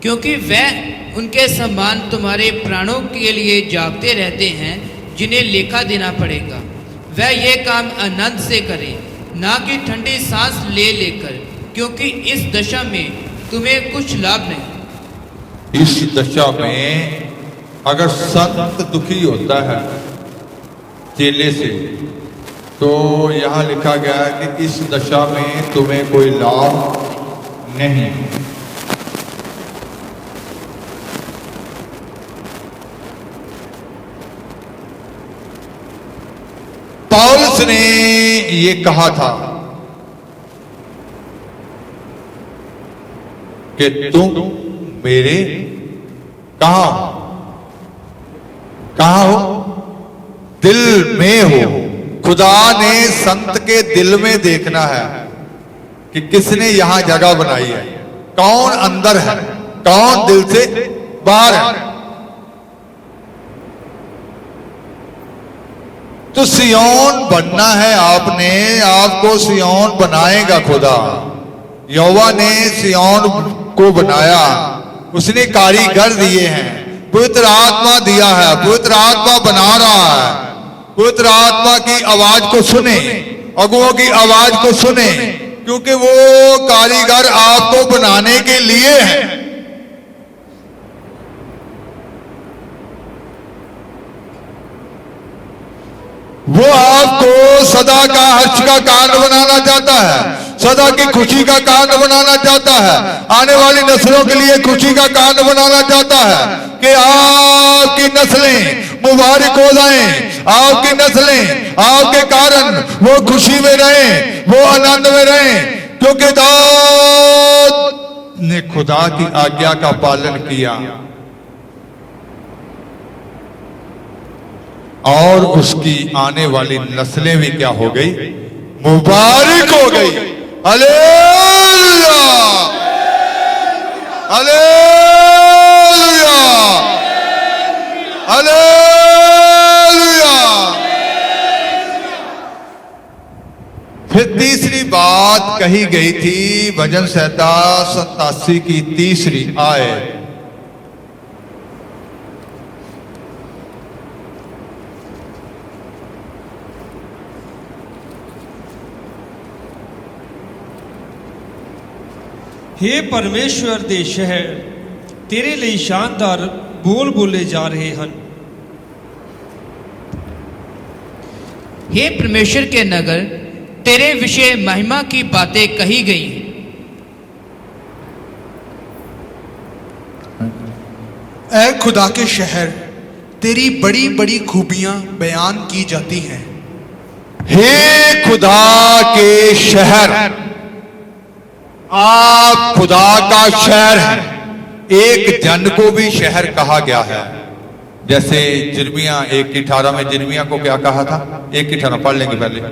क्योंकि वह उनके समान तुम्हारे प्राणों के लिए जागते रहते हैं जिन्हें लेखा देना पड़ेगा। वह ये काम आनंद से करे, ना कि ठंडी सांस ले लेकर, क्योंकि इस दशा में तुम्हें कुछ लाभ नहीं। इस दशा में अगर संत दुखी होता है चेले से, तो यहाँ लिखा गया है कि इस दशा में तुम्हें कोई लाभ नहीं। पौलुस ने ये कहा था कि तुम मेरे कहां हो, दिल में हो। खुदा ने संत के दिल में देखना है कि किसने यहां जगह बनाई है, कौन अंदर है, कौन दिल से बाहर है। तो सियोन बनना है आपने, आपको सियोन बनाएगा खुदा। यहोवा ने सियोन को बनाया, उसने कारीगर दिए हैं, पवित्र आत्मा दिया है, पवित्र आत्मा बना रहा है। पवित्र आत्मा की आवाज को सुने, अगुओं की आवाज को सुने, क्योंकि वो कारीगर आपको बनाने के लिए है। वो आपको सदा का हर्ष का कारण बनाना चाहता है, सदा की खुशी का कारण बनाना चाहता है, आने वाली नस्लों के लिए खुशी का कारण बनाना चाहता है कि आपकी नस्लें मुबारक हो जाएं, आपकी नस्लें आपके कारण वो खुशी में रहें, वो आनंद में रहें, क्योंकि दाऊद ने खुदा की आज्ञा का पालन किया और उसकी आने वाली नस्लें भी क्या हो गई, मुबारक हो गई। Hallelujah, hallelujah, hallelujah. फिर तीसरी बात कही गई थी, भजन संहिता 87 की तीसरी आयत। हे परमेश्वर ਦੇ ਸ਼ਹਿਰ, ਤੇਰੇ ਲਈ ਸ਼ਾਨਦਾਰ ਬੋਲ ਬੋਲੇ ਜਾ ਰਹੇ ਹਨ। हे परमेश्वर के नगर, तेरे विषय महिमा की बातें कही गई हैं। ऐ खुदा के शहर, तेरी बड़ी बड़ी खूबियां बयान की जाती हैं। हे खुदा के शहर, आप खुदा का शहर है। एक जन को भी शहर कहा गया है, जैसे जिर्मिया 1:18 में जिर्मिया को क्या कहा था, 1:18 पढ़ लेंगे पहले।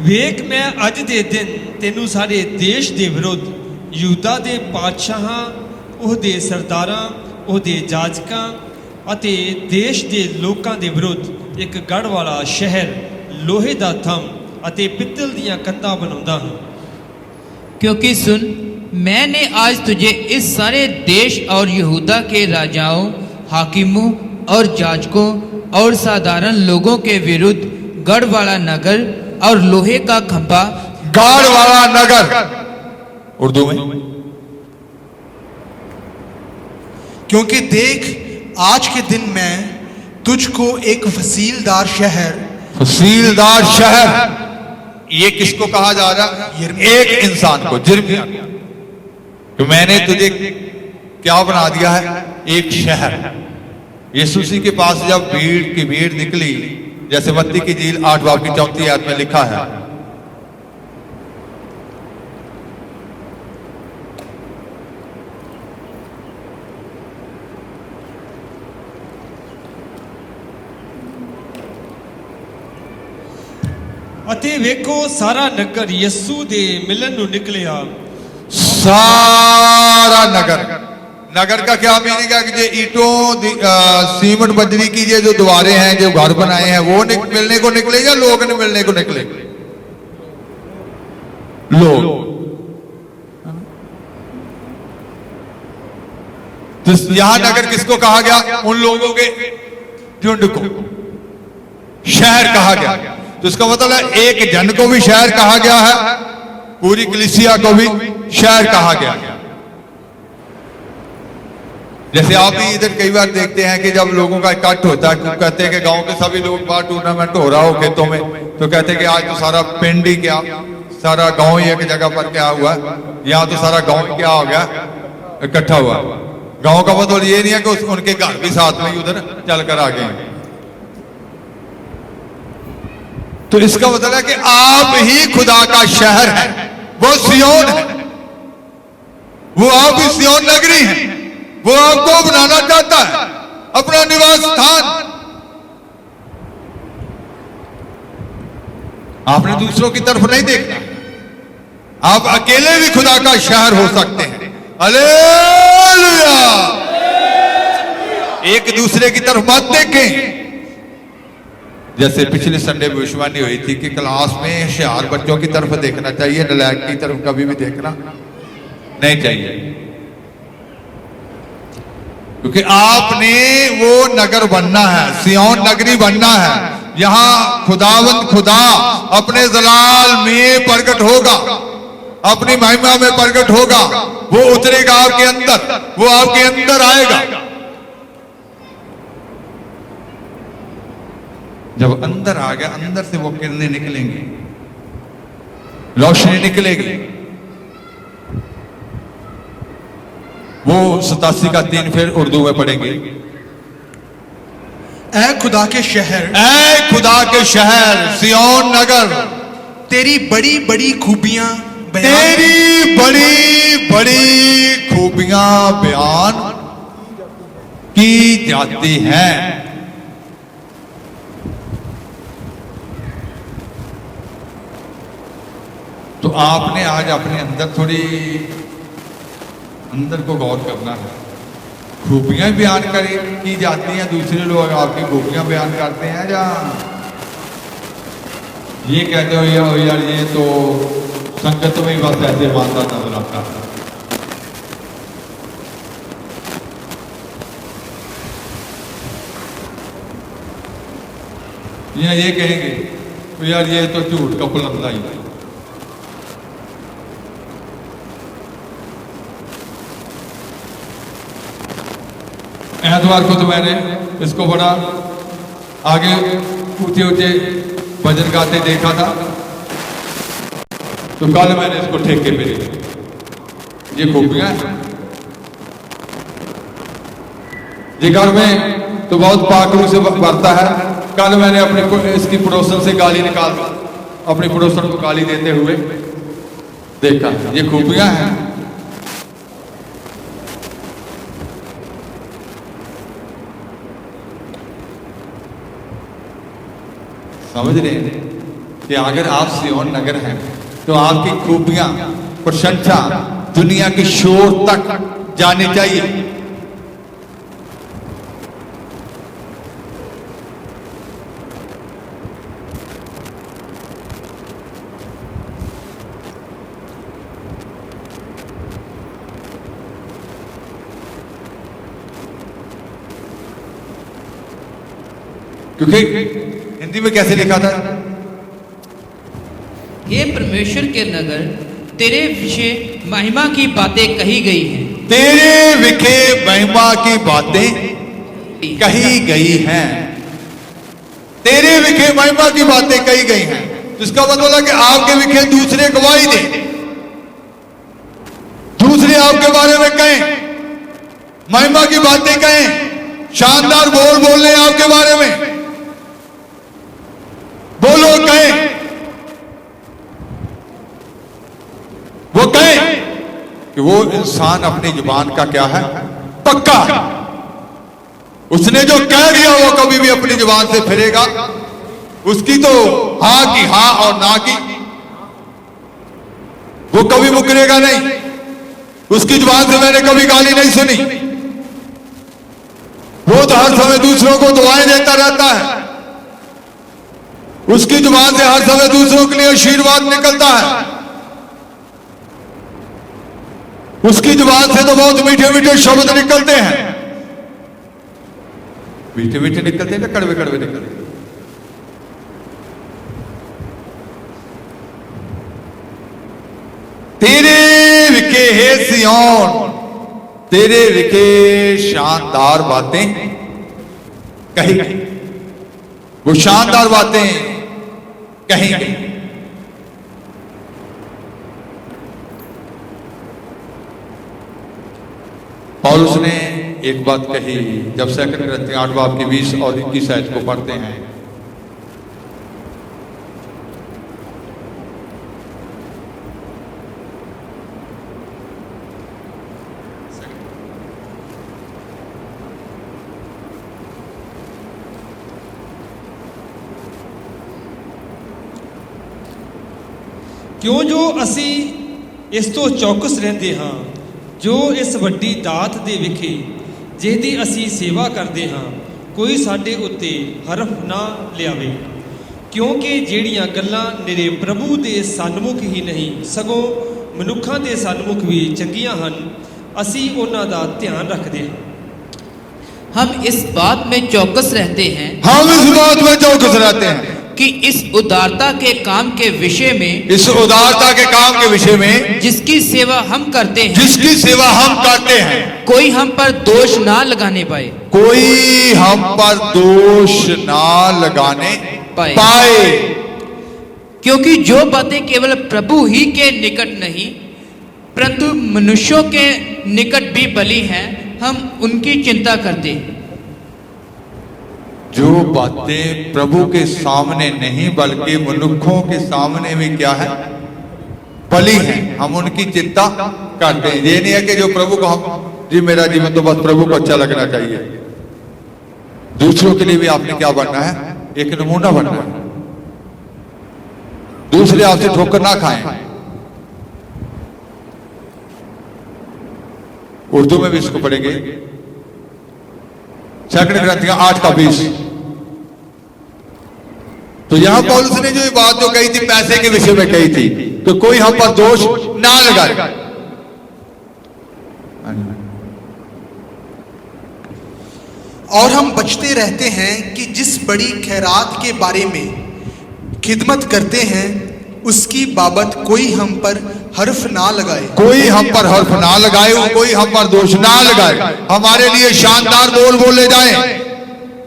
ਵੇਖ ਮੈਂ ਅੱਜ ਦੇ ਦਿਨ ਤੈਨੂੰ ਸਾਰੇ ਦੇਸ਼ ਦੇ ਵਿਰੁੱਧ ਯਹੂਦਾ ਦੇ ਪਾਤਸ਼ਾਹਾਂ, ਉਹਦੇ ਸਰਦਾਰਾਂ, ਉਹਦੇ ਜਾਜਕਾਂ ਅਤੇ ਦੇਸ਼ ਦੇ ਲੋਕਾਂ ਦੇ ਵਿਰੁੱਧ ਇੱਕ ਗੜ੍ਹ ਵਾਲਾ ਸ਼ਹਿਰ, ਲੋਹੇ ਦਾ ਥੰਮ ਅਤੇ ਪਿੱਤਲ ਦੀਆਂ ਕੰਧਾਂ ਬਣਾਉਂਦਾ ਹਾਂ। क्योंकि सुन, मैंने आज तुझे इस सारे देश और यहूदा के राजाओं, हाकिमों और जाजकों और साधारण लोगों के विरुद्ध गढ़ वाला नगर और लोहे का खंभा, गाढ़ वाला नगर उर्दू में, क्योंकि देख आज के दिन मैं तुझको एक फसीलदार शहर, फसीलदार शहर, ये किसको कहा जा रहा है? एक इंसान को, जिर्मिया। तो मैंने तुझे क्या बना दिया है? एक शहर। यीशु मसीह के पास जब भीड़ की भीड़ निकली, जैसे मत्ती की झील 8 बाब की 34 आयत में लिखा है, ਅਤੇ ਵੇਖੋ ਸਾਰਾ ਨਗਰ ਯਿਸੂ ਦੇ ਮਿਲਣ ਨੂੰ ਨਿਕਲਿਆ। सारा नगर, नगर का क्या मीनिंग है? कि जो ईंटों सीमेंट बजरी की जो द्वारे हैं, जो घर बनाए हैं, वो मिलने को निकले या लोग ने मिलने को निकले? लोग। तो यहां नगर किसको कहा गया? उन लोगों के झुंड को शहर कहा गया। तो इसका मतलब है एक जन को भी शहर कहा गया है, पूरी कलीसिया को भी शहर कहा गया। जैसे आप भी इधर कई बार देखते हैं कि जब लोगों का इकट्ठ होता है, कहते हैं कि गांव के सभी लोग बाहर टूर्नामेंट हो रहा हो खेतों में, तो कहते हैं कि आज तो सारा पिंड ही क्या, सारा गांव ही एक जगह पर क्या हुआ, यहाँ तो सारा गांव ही क्या हो गया, इकट्ठा हुआ। गांव का मतलब ये नहीं है कि उनके घर भी साथ में ही उधर चलकर आ गए। तो इसका मतलब है कि आप ही खुदा का शहर है, वो सियोन है, वो आप ही सियोन नगरी है, वो आपको बनाना चाहता है अपना निवास स्थान। आपने दूसरों की तरफ नहीं देखना, आप अकेले भी खुदा का शहर हो सकते हैं। हालेलुया! एक दूसरे की तरफ मत देखें। जैसे पिछले संडे भविष्यवाणी हुई थी कि क्लास में होशियार बच्चों की तरफ देखना चाहिए, नलायक की तरफ कभी भी देखना नहीं चाहिए, क्योंकि आपने वो नगर बनना है, सियोन नगरी बनना है। यहां खुदावंद खुदा अपने जलाल में प्रकट होगा, अपनी महिमा में प्रकट होगा। वो उतरेगा आपके अंदर, वो आपके अंदर आएगा। जब अंदर आ गया, अंदर से वो किरणें निकलेंगी, रोशनी निकलेगी। वो 87 का 3 फिर उर्दू में पढ़ेंगे। ऐ खुदा के शहर, ऐ खुदा के शहर सियोन नगर, तेरी बड़ी बड़ी खूबियां तेरी बड़ी बड़ी खूबियां बयान की जाती हैं। तो आपने आज अपने अंदर थोड़ी अंदर को गौर करना है। खूबियां बयान की जाती हैं, दूसरे लोग आपकी खूबियां बयान करते हैं, या ये कहते हो यार ये तो संगत में ही बस ऐसे मानता नजर आता है। या ये कहेंगे तो यार ये तो झूठ का पुलंदा ही है। ऐतवार को तो मैंने इसको बड़ा आगे ऊंचे ऊंचे भजन गाते देखा था, तो कल मैंने इसको ठेके पे देखा। ये खूबियां हैं। ये घर में तो बहुत पाकरू से भरता है। कल मैंने अपने इसकी पड़ोसन से गाली निकाल, अपनी पड़ोसन को गाली देते हुए देखा। ये खूबियां हैं। समझ रहे हैं? कि अगर आप सियोन नगर हैं तो आपकी खूबियां, प्रशंसा दुनिया की शोर तक जानी चाहिए। क्योंकि हिंदी में कैसे लिखा था? हे परमेश्वर के नगर, तेरे विषय महिमा की बातें कही गई हैं। तेरे विखे महिमा की बातें कही गई हैं। तेरे विखे महिमा की बातें कही गई हैं, इसका मतलब है कि आपके विखे दूसरे गवाही दें, दूसरे आपके बारे में कहें, महिमा की बातें कहें, शानदार बोल बोले आपके बारे में, बोलो कहें, वो कहें कि वो इंसान अपनी जुबान का क्या है, पक्का। उसने जो कह दिया वो कभी भी अपनी जुबान से फिरेगा, उसकी तो हाँ की हाँ और ना की, वो कभी मुकरेगा नहीं। उसकी जुबान से मैंने कभी गाली नहीं सुनी। वो तो हर समय दूसरों को दुआएं देता रहता है, उसकी जुबान से हर समय दूसरों के लिए आशीर्वाद निकलता है। उसकी जुबान से तो बहुत मीठे मीठे शब्द निकलते हैं। मीठे मीठे निकलते हैं ना कड़वे कड़वे निकलते हैं? तेरे विखे हे सियोन, तेरे विखे शानदार बातें कही गई। वो शानदार बातें कही गई। पौलुस ने एक बात कही, जब 2 कुरिन्थियों 8 बाब के 20 और 21 आयत को पढ़ते हैं। क्यों जो ਅਸੀਂ ਇਸ ਤੋਂ ਚੌਕਸ ਰਹਿੰਦੇ ਹਾਂ, ਜੋ ਇਸ ਵੱਡੀ ਦਾਤ ਦੇ ਵਿਖੇ ਜਿਹਦੀ ਅਸੀਂ ਸੇਵਾ ਕਰਦੇ ਹਾਂ, ਕੋਈ ਸਾਡੇ ਉੱਤੇ ਹਰਫ ਨਾ ਲਿਆਵੇ। ਕਿਉਂਕਿ ਜਿਹੜੀਆਂ ਗੱਲਾਂ ਨਿਰੇ ਪ੍ਰਭੂ ਦੇ ਸਨਮੁਖ ਹੀ ਨਹੀਂ ਸਗੋਂ ਮਨੁੱਖਾਂ ਦੇ ਸਨਮੁਖ ਵੀ ਚੰਗੀਆਂ ਹਨ, ਅਸੀਂ ਉਹਨਾਂ ਦਾ ਧਿਆਨ ਰੱਖਦੇ ਹਾਂ। हम इस बात में चौकस रहते हैं, हम इस बात में चौकस रहते हैं कि इस उदारता के काम के विषय में, इस उदारता के काम के विषय में जिसकी सेवा हम करते हैं, जिसकी सेवा हम करते हैं, कोई हम पर दोष ना लगाने पाए। कोई हम पर दोष ना लगाने पाए। क्योंकि जो बातें केवल प्रभु ही के निकट नहीं परंतु मनुष्यों के निकट भी बली हैं, हम उनकी चिंता करते हैं। जो बातें प्रभु के सामने नहीं बल्कि मनुष्यों के सामने भी क्या है, बलि हैं, हम उनकी चिंता करते हैं। ये नहीं है कि जो प्रभु को हम जी मेरा जीवन तो बस प्रभु को अच्छा लगना चाहिए। दूसरों के लिए भी आपने क्या बनना है, एक नमूना बनना है। दूसरे आपसे ठोकर ना खाएं। उर्दू में भी इसको पढ़ेंगे, 2 कुरिन्थियों 8 का 20। तो यहां पौलुस ने जो ये बात जो कही थी पैसे के विषय में कही थी, तो कोई हम पर दोष ना लगाए। और हम बचते रहते हैं कि जिस बड़ी खैरात के बारे में खिदमत करते हैं उसकी बाबत कोई हम पर हर्फ ना लगाए। कोई हम पर हर्फ ना लगाए, कोई हम पर दोष ना लगाए। हमारे लिए शानदार बोल बोले जाए,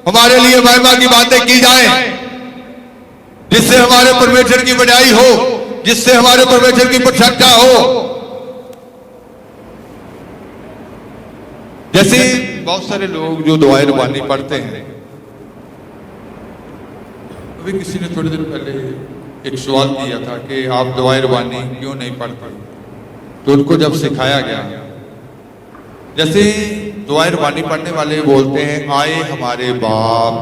हमारे लिए महिमा की बातें की जाए, जिससे हमारे परमेश्वर की बड़ाई हो, जिससे हमारे परमेश्वर की प्रशंसा हो। जैसे बहुत सारे लोग जो दुआएं रबानी पढ़ते हैं, अभी किसी ने थोड़ी देर पहले एक सवाल किया था कि आप दुआएं रबानी क्यों नहीं पढ़ते, तो उनको जब सिखाया गया, जैसे दुआएं रबानी पढ़ने वाले बोलते हैं आए हमारे बाप,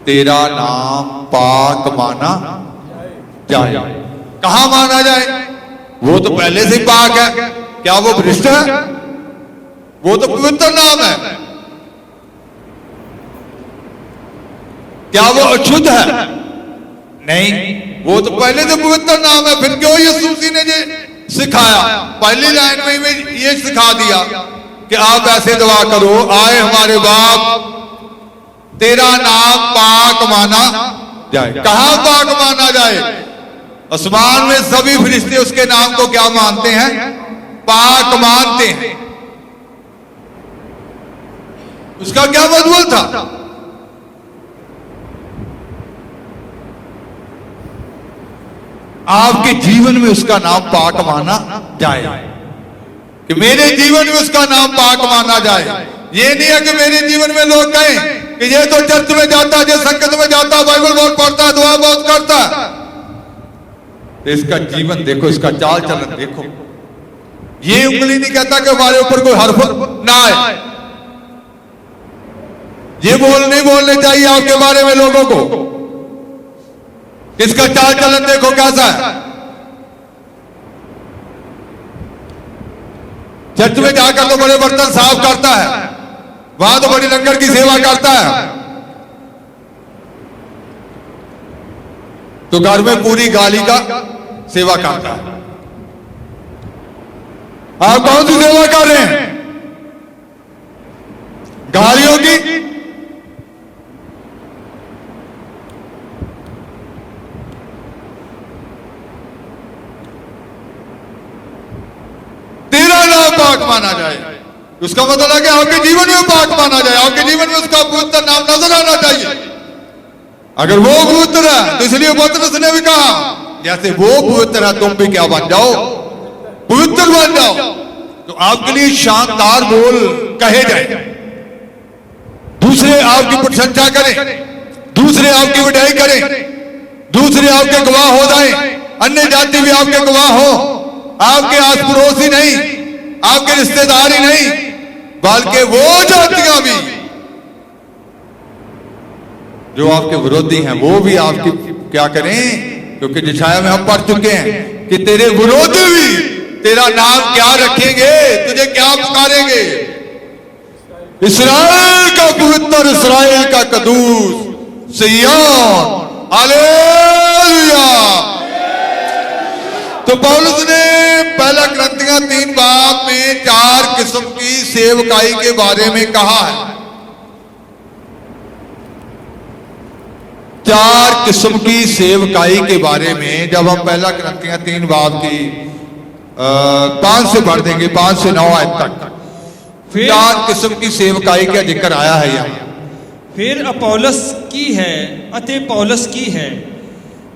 तेरा नाम पाक माना जाए। कहां माना जाए? वो तो पहले से ही पाक है। क्या वो भ्रष्ट है? वो तो पवित्र नाम है। क्या वो अशुद्ध है? नहीं, वो तो पहले से पवित्र नाम है। फिर क्यों यीशु मसीह ने ये सिखाया? पहली लाइन में ये सिखा दिया कि आप ऐसे दुआ करो, आए हमारे बाप, तेरा नाम पाक माना जाए। कहां पाक माना जाए? आसमान में सभी फरिश्ते उसके नाम को क्या मानते हैं? पाक मानते हैं। उसका क्या मतलब था? आपके जीवन में उसका नाम पाक माना जाए, कि मेरे जीवन में उसका नाम पाक माना जाए। ये नहीं है कि मेरे जीवन में लोग कहें कि ये तो चर्च में जाता है, ये संगत में जाता है, बाइबल बहुत पढ़ता है, दुआ बहुत करता है। इसका जीवन देखो, इसका चाल चलन देखो। ये उंगली नहीं कहता कि हमारे ऊपर कोई हर्फ ना आए। ये नहीं बोलने चाहिए आपके बारे में लोगों को। इसका चाल चलन देखो कैसा है। चर्च में जाकर तो बड़े बर्तन साफ करता है, वहां तो बड़ी लंगर की सेवा करता है, तो घर में पूरी गाली का सेवा करता है। आप कौन सी सेवा कर रहे हैं? गालियों की? तेरा नाम पाक माना जाए, उसका मतलब है कि आपके जीवन में पाक माना जाए, आपके जीवन में उसका पवित्र नाम नजर आना चाहिए। अगर वो पवित्र है तो इसलिए पतरस ने भी कहा जैसे वो पवित्र है तुम भी क्या बन जाओ, पवित्र बन जाओ। तो आपके लिए शानदार बोल कहे जाए, दूसरे आपकी प्रशंसा करें, दूसरे आपकी विदाई करें, दूसरे आपके गवाह हो जाएं, अन्य जाति भी आपके गवाह हो, आपके आस पड़ोसी नहीं, आपके रिश्तेदार ही नहीं, बल्कि वो जातियां भी जो आपके विरोधी हैं वो भी आपकी क्या करें, क्योंकि यशायाह में हम पढ़ चुके हैं कि तेरे विरोधी भी तेरा नाम क्या रखेंगे, तुझे क्या पुकारेंगे? इस्राएल का पवित्र, इस्राएल का कदूस सिय्योन। हालेलुया। तो पौलुस ने पहला कुरिन्थियों 3 बाब में 4 किस्म की सेवकाई के बारे में कहा है। 4 किस्म की सेवकाई के बारे में जब हम पहला कुरिन्थियों 3 बाब की 5 से पढ़ देंगे, 5 से 9 आयत तक, 4 किस्म की सेवकाई का जिक्र आया है यहाँ। फिर अपोलोस की है ਅਤੇ पौलुस की है,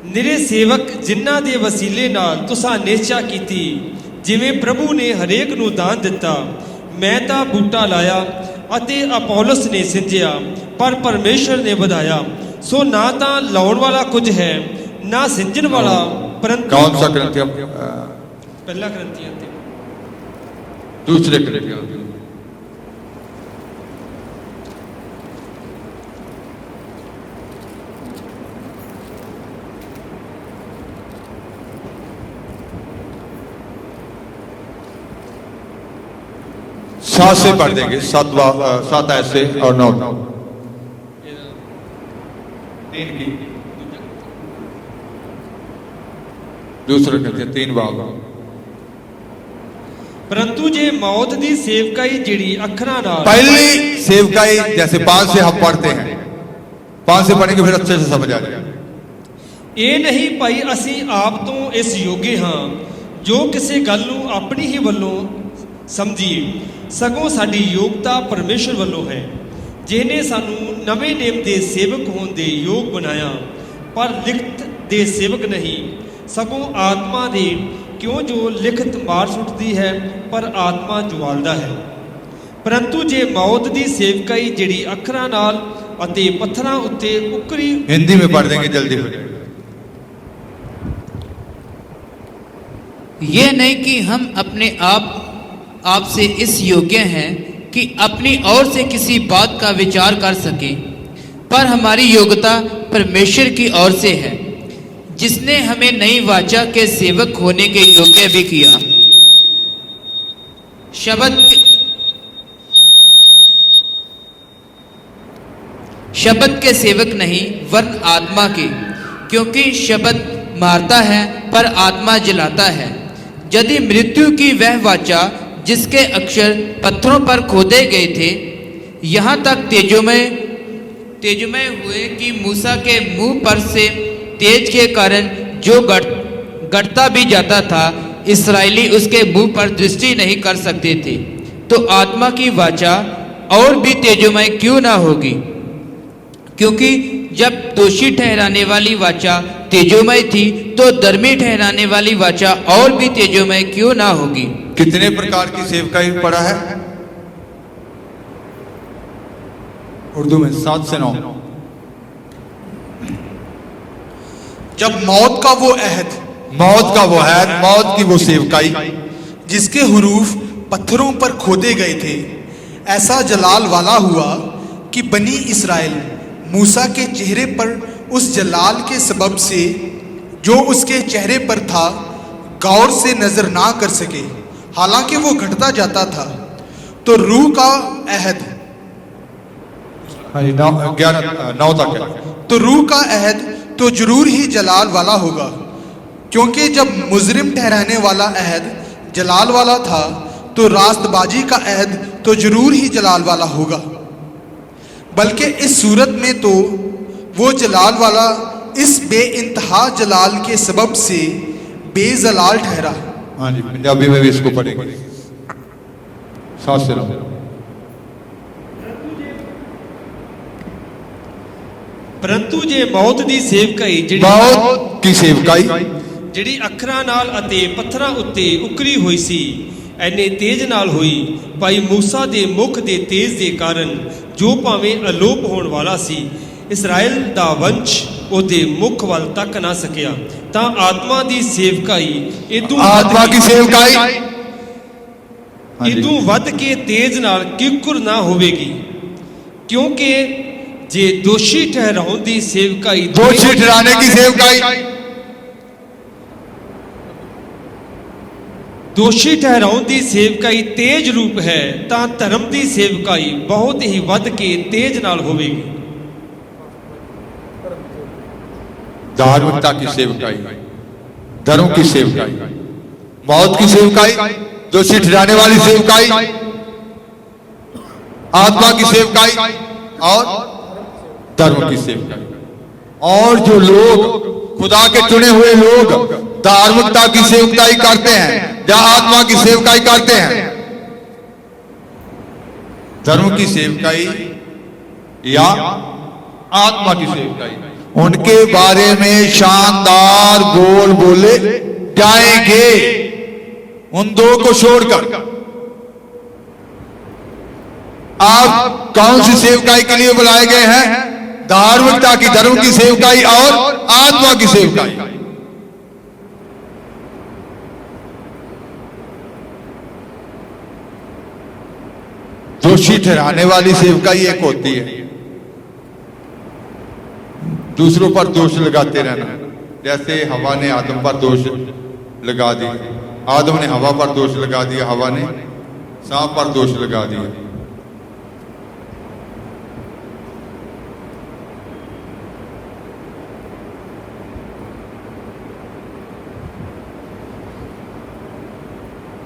निरे सेवक जिन्हां दे वसीले नाल तुसां निश्चा कीती, जिवें प्रभु ने हरेक नूं दान दिता। मैं तां बूटा लाया ਅਤੇ अपोलोस ने सिंजिया, पर परमेश्वर ने ਵਧਾਇਆ। सो ना तां लाउण वाला कुछ है, ना सिंजन वाला, परंतु कौन सा कुरिन्थियों? पहला कुरिन्थियों दूसरे कुरिन्थियों। सात से पढ़ देंगे, 7 ऐसे और 9 दूसरे कुरिन्थियों 3 बाब। परंतु जे मौत दी सेवकाई जिहड़ी अखरां नाल, पहली सेवकाई जैसे 5 से हम पढ़ते हैं, 5 से पढ़ेंगे फिर अच्छे से समझ आ जाएगा। ਇਹ ਨਹੀਂ ਭਾਈ ਅਸੀਂ ਆਪ ਤੋਂ ਇਸ ਯੋਗੇ ਹਾਂ ਜੋ ਕਿਸੇ ਗੱਲ ਨੂੰ ਆਪਣੀ ਹੀ ਵੱਲੋਂ ਸਮਝੀਏ, ਸਗੋਂ ਸਾਡੀ ਯੋਗਤਾ ਪਰਮੇਸ਼ਰ ਵੱਲੋਂ ਹੈ, ਜਿਹਨੇ ਸਾਨੂੰ ਨਵੇਂ ਨੇਮ ਦੇ ਸੇਵਕ ਹੋਣ ਦੇ ਯੋਗ ਬਣਾਇਆ, ਪਰ ਲਿਖਤ ਦੇ ਸੇਵਕ ਨਹੀਂ, ਸਗੋਂ ਆਤਮਾ ਦੇ, ਕਿਉਂ ਜੋ ਲਿਖਤ ਮਾਰ ਸੁੱਟਦੀ ਹੈ ਪਰ ਆਤਮਾ ਜਵਾਲਦਾ ਹੈ। परंतु जे मौत दी सेवकाई जिहड़ी अखरां नाल अते पत्थरां उत्ते उकरी, हिंदी में पढ़ देंगे जल्दी हो। ये नहीं कि हम अपने आप से इस योग्य हैं कि अपनी ओर से किसी बात का विचार कर सकें, पर हमारी योग्यता परमेश्वर की ओर से है, जिसने हमें नई वाचा के सेवक होने के योग्य भी किया। शब्द के सेवक नहीं वरन आत्मा के, क्योंकि शब्द मारता है पर आत्मा जलाता है। यदि मृत्यु की वह वाचा जिसके अक्षर पत्थरों पर खोदे गए थे यहाँ तक तेजोमय हुए कि मूसा के मुंह पर से तेज के कारण जो गड़ता भी जाता था, इस्राएली उसके मुंह पर दृष्टि नहीं कर सकते थे, तो आत्मा की वाचा और भी तेजोमय क्यों ना होगी? क्योंकि जब दोषी ठहराने वाली वाचा तेजोमय थी, तो धर्मी ठहराने वाली वाचा और भी तेजोमय क्यों ना होगी? कितने प्रकार की सेवकाई पढ़ा है? उर्दू में 7 से 9। जब मौत का वो अहद, मौत की वो सेवकाई जिसके हुरूफ पत्थरों पर खोदे गए थे, ऐसा जलाल वाला हुआ कि बनी इस्राएल मूसा के चेहरे पर उस जलाल के सबब से जो उसके चेहरे पर था गौर से नजर ना कर सके, हालांकि वो घटता जाता था। तो रूह का अहद, 9 तक है। तो रूह का अहद तो जरूर ही जलाल वाला होगा, क्योंकि जब मुजरिम ठहराने वाला अहद जलाल वाला था, तो रास्तबाजी का अहद तो जरूर ही जलाल वाला होगा। बल्कि इस सूरत में तो वो जलाल वाला इस बेइंतहा जलाल के सबब से बेजलाल ठहरा। हाँ जी, पंजाबी में भी इसको पढ़ेंगे। 7 से 9। परंतु जे मौत ਦੀ ਸੇਵਕਾਈ मौत की सेवकाई ਜਿਹੜੀ ਅੱਖਰਾਂ ਨਾਲ ਅਤੇ ਪੱਥਰਾਂ ਉੱਤੇ ਉਕਰੀ ਹੋਈ ਸੀ, ਐਨੇ ਤੇਜ਼ ਨਾਲ ਹੋਈ ਭਾਈ ਮੂਸਾ ਦੇ ਮੁਖ ਦੇ ਤੇਜ਼ ਦੇ ਕਾਰਨ, ਜੋ ਭਾਵੇਂ ਅਲੋਪ ਹੋਣ ਵਾਲਾ ਸੀ, ਇਸਰਾਇਲ ਦਾ ਵੰਸ਼ ਉਹਦੇ ਮੁਖ ਵੱਲ ਤੱਕ ਨਾ ਸਕਿਆ। ਤਾਂ ਆਤਮਾ ਦੀ ਸੇਵਕਾਈ आत्मा की सेवकाई ਇਦੋਂ ਵੱਧ ਕੇ ਤੇਜ਼ ਨਾਲ ਕਿਉਂ ਨਾ ਹੋਵੇਗੀ? ਕਿਉਂਕਿ ਜੇ ਦੋਸ਼ੀ ਠਹਿਰਾਉਣ ਦੀ ਸੇਵਕਾਈ दोषी ठहराने की सेवकाई ਦੋਸ਼ੀ ਠਹਿਰਾਉਣ ਦੀ ਸੇਵਕਾਈ ਤੇਜ਼ ਰੂਪ ਹੈ, ਤਾਂ ਧਰਮ ਦੀ ਸੇਵਕਾਈ ਬਹੁਤ ਹੀ ਵੱਧ ਕੇ ਤੇਜ਼ ਨਾਲ ਹੋਵੇਗੀ। धार्मिकता की सेवकाई, धर्म की सेवकाई, मौत की सेवकाई, दोषी ठहराने वाली सेवकाई, आत्मा की सेवकाई और धर्म की सेवकाई। और जो लोग खुदा के चुने हुए लोग धार्मिकता की सेवकाई करते हैं या आत्मा की सेवकाई करते हैं, धर्म की सेवकाई या आत्मा की सेवकाई, उनके बारे में शानदार बोल बोले जाएंगे। उन दो को छोड़कर आप कौन सी सेवकाई के लिए बुलाए गए हैं? धार्मिकता की, धर्म की सेवकाई और आत्मा की सेवकाई। दोषी ठहराने वाली सेवकाई एक होती है, दूसरों पर दोष लगाते रहना। जैसे हवा ने आदम पर दोष लगा दिया, आदम ने हवा पर दोष लगा दिया, हवा ने सांप पर दोष लगा दिया।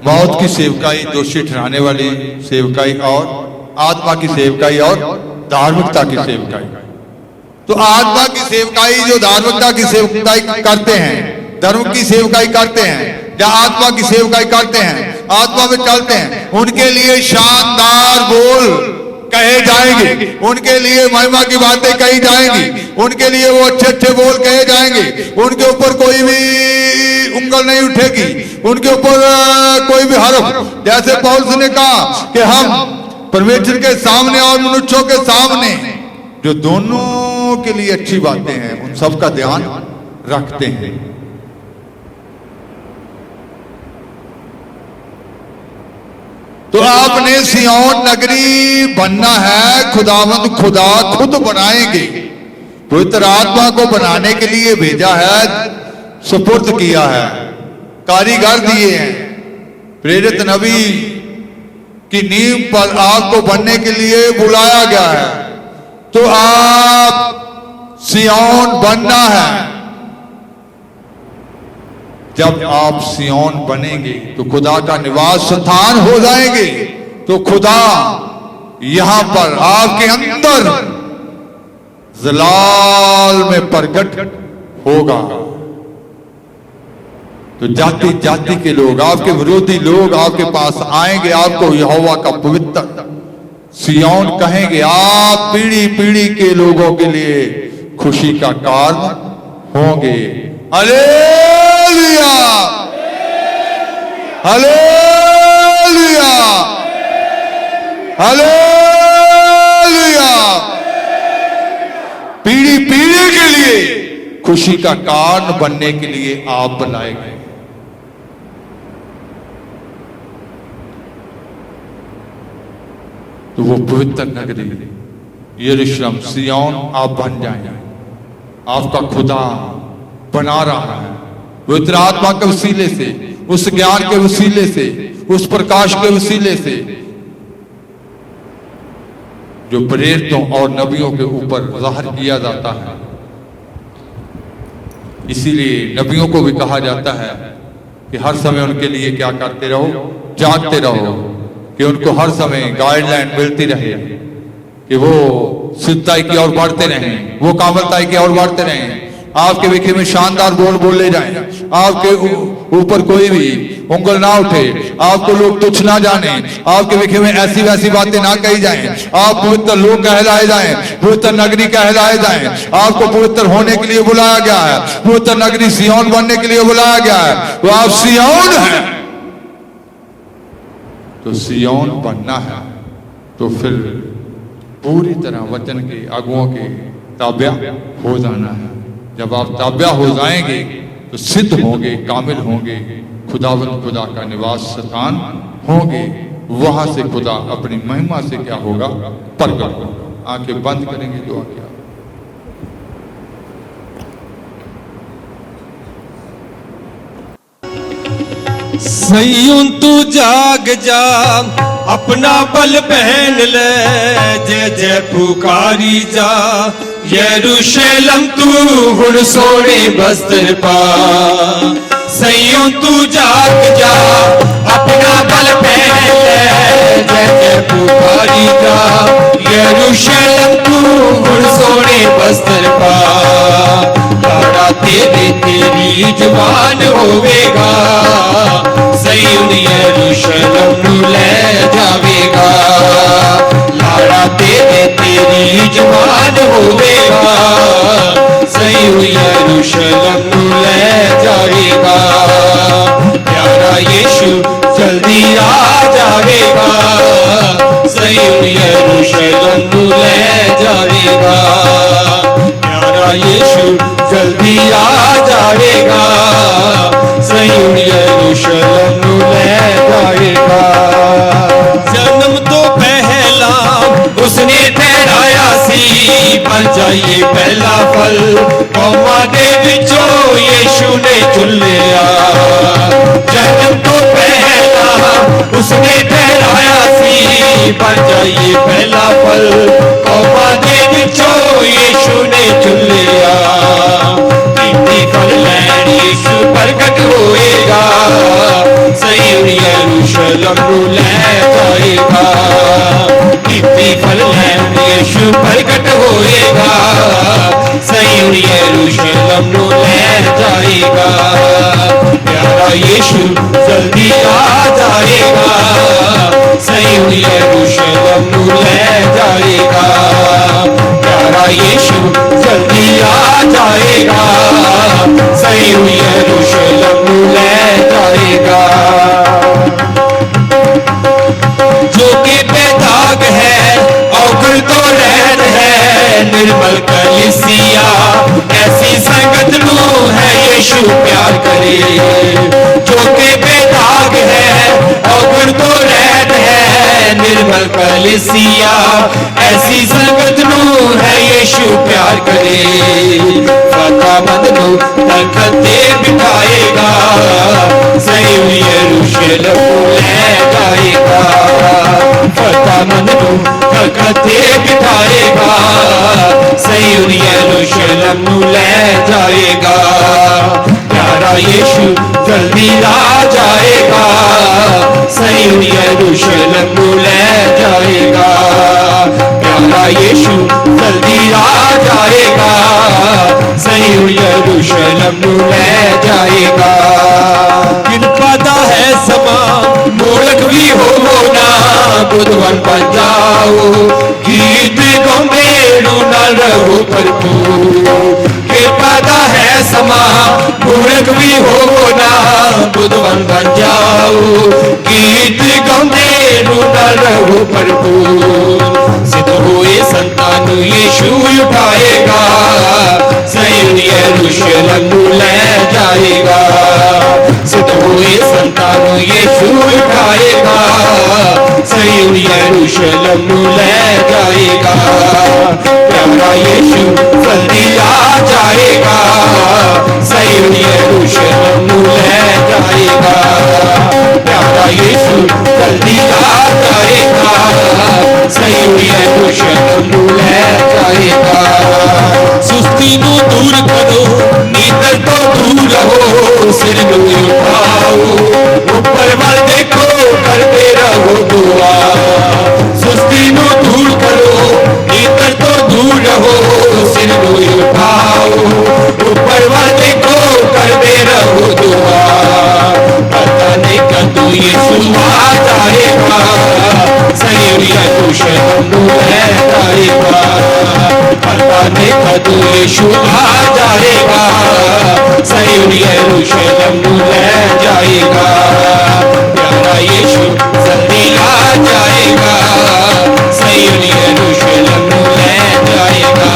मौत की सेवकाई, दोषी ठहराने वाली सेवकाई और आत्मा की सेवकाई और धार्मिकता की सेवकाई। तो आत्मा की सेवकाई जो धार्मिकता की सेवकाई करते हैं, धर्म की सेवकाई करते हैं या आत्मा की सेवकाई करते हैं, आत्मा में चलते हैं, उनके लिए शानदार बोल कहे जाएंगे, उनके लिए महिमा की बातें कही जाएंगी, उनके लिए वो अच्छे अच्छे बोल कहे जाएंगे, उनके ऊपर कोई भी उंगल नहीं उठेगी, उनके ऊपर कोई भी हर्फ। जैसे पौलुस ने कहा कि हम परमेश्वर के सामने और मनुष्यों के सामने जो दोनों के लिए अच्छी बातें हैं उन सब का ध्यान रखते हैं। तो आपने सिय्योन नगरी बनना है, खुदावंद खुदा खुद बनाएंगे। पवित्र आत्मा को बनाने के लिए भेजा है, सुपुर्द किया है, कारीगर दिए हैं। प्रेरित नबी की नींव पर आपको बनने के लिए बुलाया गया है। तो आप सिय्योन बनना है। जब आप सिय्योन बनेंगे तो खुदा का निवास स्थान हो जाएंगे। तो खुदा यहां पर आपके अंदर जलाल में प्रकट होगा। तो जाति जाति के लोग, आपके विरोधी लोग आपके पास आएंगे, आपको यहोवा का पवित्र सिय्योन कहेंगे। आप पीढ़ी पीढ़ी के लोगों के लिए खुशी का कारण होंगे। Hallelujah, hallelujah, hallelujah. पीढ़ी पीढ़ी के लिए खुशी का कारण बनने के लिए आप बनाए गए। तो वो पवित्र नगरी यरूशलेम सिय्योन आप बन जाएंगे। आपका खुदा बना रहा है पवित्र आत्मा के वसीले से, उस ज्ञान के वसीले से, उस प्रकाश के वसीले से जो प्रेरितों और नबियों के ऊपर जाहिर किया जाता है। इसीलिए नबियों को भी कहा जाता है कि हर समय उनके लिए क्या करते रहो, जागते रहो, कि उनको हर समय गाइडलाइन मिलती रहे, कि वो सिद्धाई की ओर बढ़ते रहें, वो कामलताई की ओर बढ़ते रहें। आपके विखे में शानदार बोल बोले जाएं, आपके ऊपर कोई भी उंगल ना उठे, आपको लोग तुच्छ ना जाने, आपके विखे में ऐसी वैसी बातें ना कही जाएं। आप पवित्र लोग कहलाए जाएं, पवित्र नगरी कहलाए जाएं। आपको पवित्र होने के लिए बुलाया गया है, पवित्र नगरी सिय्योन बनने के लिए बुलाया गया है। तो आप सिय्योन हैं, तो सिय्योन बनना है। तो फिर पूरी तरह वचन के अगुओं के ताबिया हो जाना है। जब आप ताबिया हो जाएंगे तो सिद्ध होंगे, कामिल होंगे, खुदावंद खुदा का निवास स्थान होंगे। वहां से खुदा अपनी महिमा से क्या होगा, प्रकट होगा। आंखें बंद करेंगे, दुआ किया। सिय्योन तू जाग जा, अपना बल पहन ले, जय जय पुकारी जा। यरूशलेम तू हुण सोने वस्त्र पा। सिय्योन तू जाग जा, अपना बल पहन ले, जय जय पुकारी जा। यरूशलेम तू हुण सोने वस्त्र पा। लाड़ा तेरे तेरी जवान होवेगा, सिय्योन यरूशलेम नू ले जावेगा। लाड़ा तेरे तेरी जवान होवेगा, सिय्योन यरूशलेम नू ले जावेगा। प्यारा यीशु जल्दी आ जावेगा, सिय्योन यरूशलेम नू ले जावेगा। प्यारा यीशु जल्दी आ जाएगा, सिय्योन यरूशलेम नू ले जाएगा। जन्म तो पहला उसने ठहराया सी, बन जाइए पहला फल कौमां दे विचों यीशु ने चुनिया। जन्म तो पहला उसने ठहराया सी, बन जाइए पहला फल कौमां दे विचों यीशु ने चुनिया। फल लैन यीशु प्रकट होएगा, सिय्योन यरूशलेम नू ले जाएगा। फल लैन यीशु प्रकट होएगा, सिय्योन यरूशलेम नू ले जाएगा। प्यारा यीशु जल्दी आ जाएगा, सिय्योन यरूशलेम नू ले जाएगा। प्यारा यीशु जल्दी आ जाएगा, सिय्योन यरूशलेम नू ले जाएगा। जो कि बेदाग है औगुल तो रहन है, निर्मल कलीसिया ऐसी संगत नू है यीशु प्यार करे। जो कि बेदाग है औगुल तो रहन है, कलिसिया ऐसी संगत नू है यीशु प्यार करे फतामंद नू तख्त ते बिठाएगा सयूं यरूशलेम ले जाएगा फतामंद नू तख्त ते बिठाएगा सयूं यरूशलेम ले जाएगा प्यारा यीशु जल्दी आ जाएगा सयूं यरूशलेम ले जाएगा प्यारा यीशु जल्दी आ जाएगा सयूं यरूशलेम ले जाएगा किन पता है समा मूर्ख भी हो ना बुद्धवन बन जाओ गीत गाਉਂਦੇ ਨਾਲ ਰਹੋ ਭਰਪੂਰ के पता है समा मूर्ख भी हो ना बुद्धवन बन जाओ गीत गाਉਂਦੇ ਨਾਲ ਰਹੋ भरपूर सिद्ध हुए संतान यीशु उठाएगा सयूं यरूशलेम ले जाएगा सिद्ध हुए संतान यीशु उठाएगा सयूं यरूशलेम ले जाएगा प्यारा यीशु जल्दी आ जाएगा सयूं यरूशलेम ले जाएगा प्यारा यीशु जल्दी आ जाएगा सयूं यरूशलेम ले जाएगा सुस्ती नू दूर करो नींदर तो दूर रहो सिर नू उठाओ ऊपर वाल देखो करते रहो दुआ सुस्ती नू दूर करो नींदर तो दूर रहो सिर नू उठाओ ऊपर वाल देखो करते रहो दुआ पता नहीं कदू यीशु आ जाएगा सयूं यरूशलेम ले जाएगा पता नहीं कदू यीशु आ जाएगा सयूं यरूशलेम ले जाएगा प्यारा यीशु जल्दी आ जाएगा सयूं यरूशलेम ले जाएगा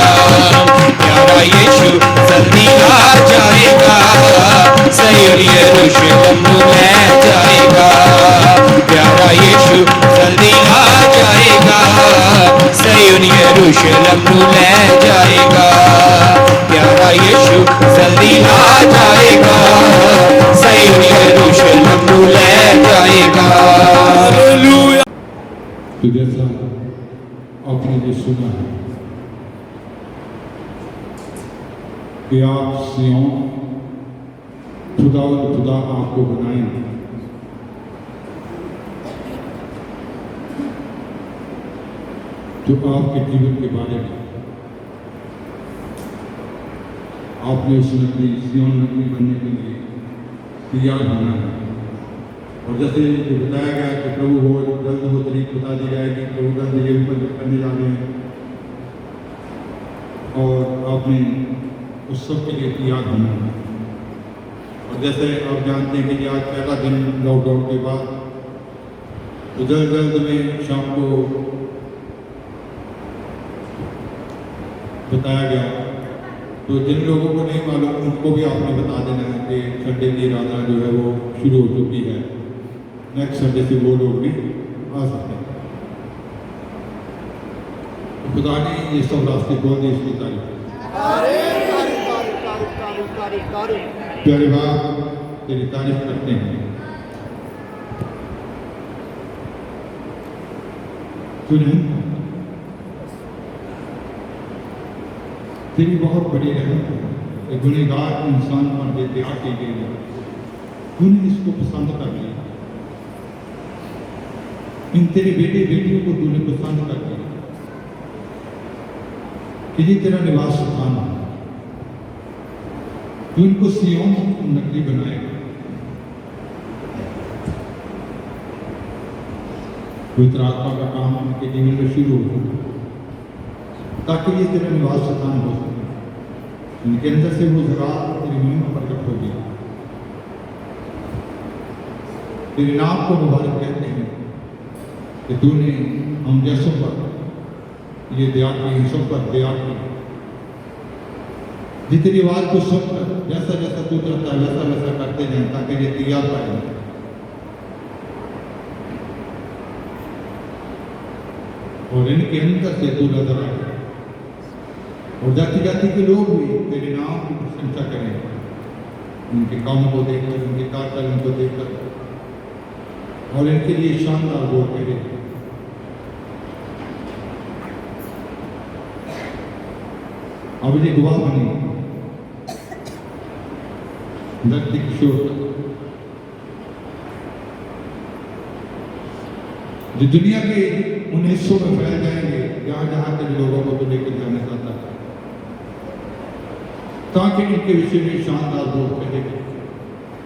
प्यारा यीशु जल्दी आ जाएगा सयूं यरूशलेम ले जाएगा प्यारा यीशु जल्दी आ जाएगा सयूं यरूशलेम ले जाएगा प्यारा यीशु जल्दी आ जाएगा सयूं यरूशलेम ले जाएगा तो जैसा आपने ये सुना है कि आप सियोन खुदा आपको बनाएंगे जो आपके जीवन के बारे में आपने उस नगरी सियोन नगरी बनने के लिए तैयार होना है और जैसे जो बताया गया कि प्रभु हो जल्द वो तरीक बता दी जाएगी प्रभु जल्द ये ऊपर करने जा रहे हैं और आपने उस सब के लिए तैयार होना है और जैसे आप जानते हैं कि आज पहला दिन लॉकडाउन के बाद तो जल्द में शाम को बताया गया तो जिन लोगों को नहीं मालूम उनको भी आपने बता देना है कि संडे की आराधना जो है वो शुरू हो चुकी है नेक्स्ट संडे से वो लोग भी आ सकते हैं तो खुदा ने ये सब रास्ते खोल दिए इसकी तारीफ प्यारे बाप तेरी तारीफ करते हैं सुने तेरी बहुत बड़ी रहमत है गुनहगार इंसान पर देते आके गए तूने इसको पसंद कर लिया इन तेरे बेटे बेटियों को तूने पसंद कर लिया कि ये तेरा निवास स्थान है तू इनको सियोन नगरी बनाएगा पवित्र आत्मा का काम उनके जीवन में शुरू हो ताकि ये तेरा निवास स्थान हो सके इनके अंदर से वो जरा तेरी महिमा प्रकट होगी तेरे नाम को मुबारक कहते हैं कि तूने हम जैसों पर ये दया की इन सब पर दया की जितनी आवाज को सुनकर जैसा जैसा तू करता है वैसा वैसा करते जाए ताकि ये तैयार पाए और इनके अंदर से तू नजर आए और जाति जाति के लोग भी तेरे नाम की प्रशंसा करें, उनके कामों को देखकर, उनके कार्यक्रम को देखकर और इनके लिए शानदार बोल करें। अब ये गवाह बनी धरती किशोर जो दुनिया के उन हिस्सों में फैल जाएंगे जहां जहां के लोगों को तो लेकर जाना चाहता है, ताकि इनके विषय में शानदार बोल कहेंगे,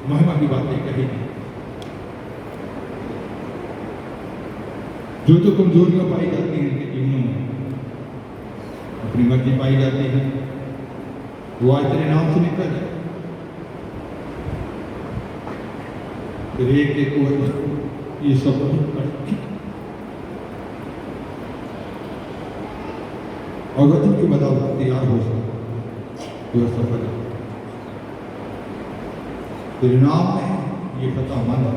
महिमा की बातें कहेंगे। जो तो कमजोरियां पाई जाती हैं इनके जीवनों में, अपनी मर्जी पाई जाती है, वो आज तेरे नाम से निकल जाए। तेरे एक को ये सब और वचन की बदौलत तैयार हो सकता जो सफल है। तेरे नाम में ये फतह मंद और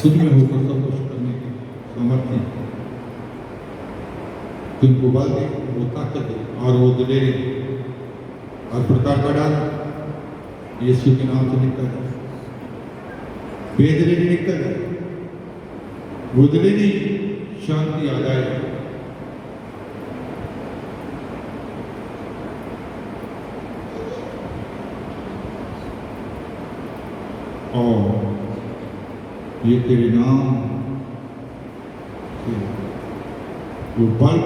तुझ में होकर सब कुछ करने की समर्थी, तुमको बल दे, वो ताकत दे और वो दिलेरी दे और प्रकार का डाल यीशु के नाम से निकल जाए, बेदलेरी निकल जाए, वो दिलेरी शांति आ जाए। और ये तेरे नाम से वो बल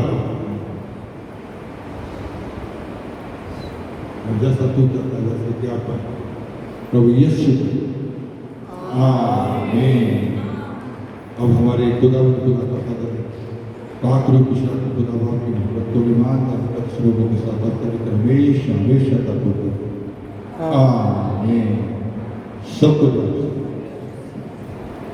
और जैसा तू करता है जैसे क्या पर प्रभु यीशु आमीन। अब हमारे खुदावंद खुदा का कदर पाक रूप की शांति खुदावंद की मोहब्बत तो ईमान का अक्षरों के साथ बरकरार हमेशा हमेशा तक होती है। आमीन। सबको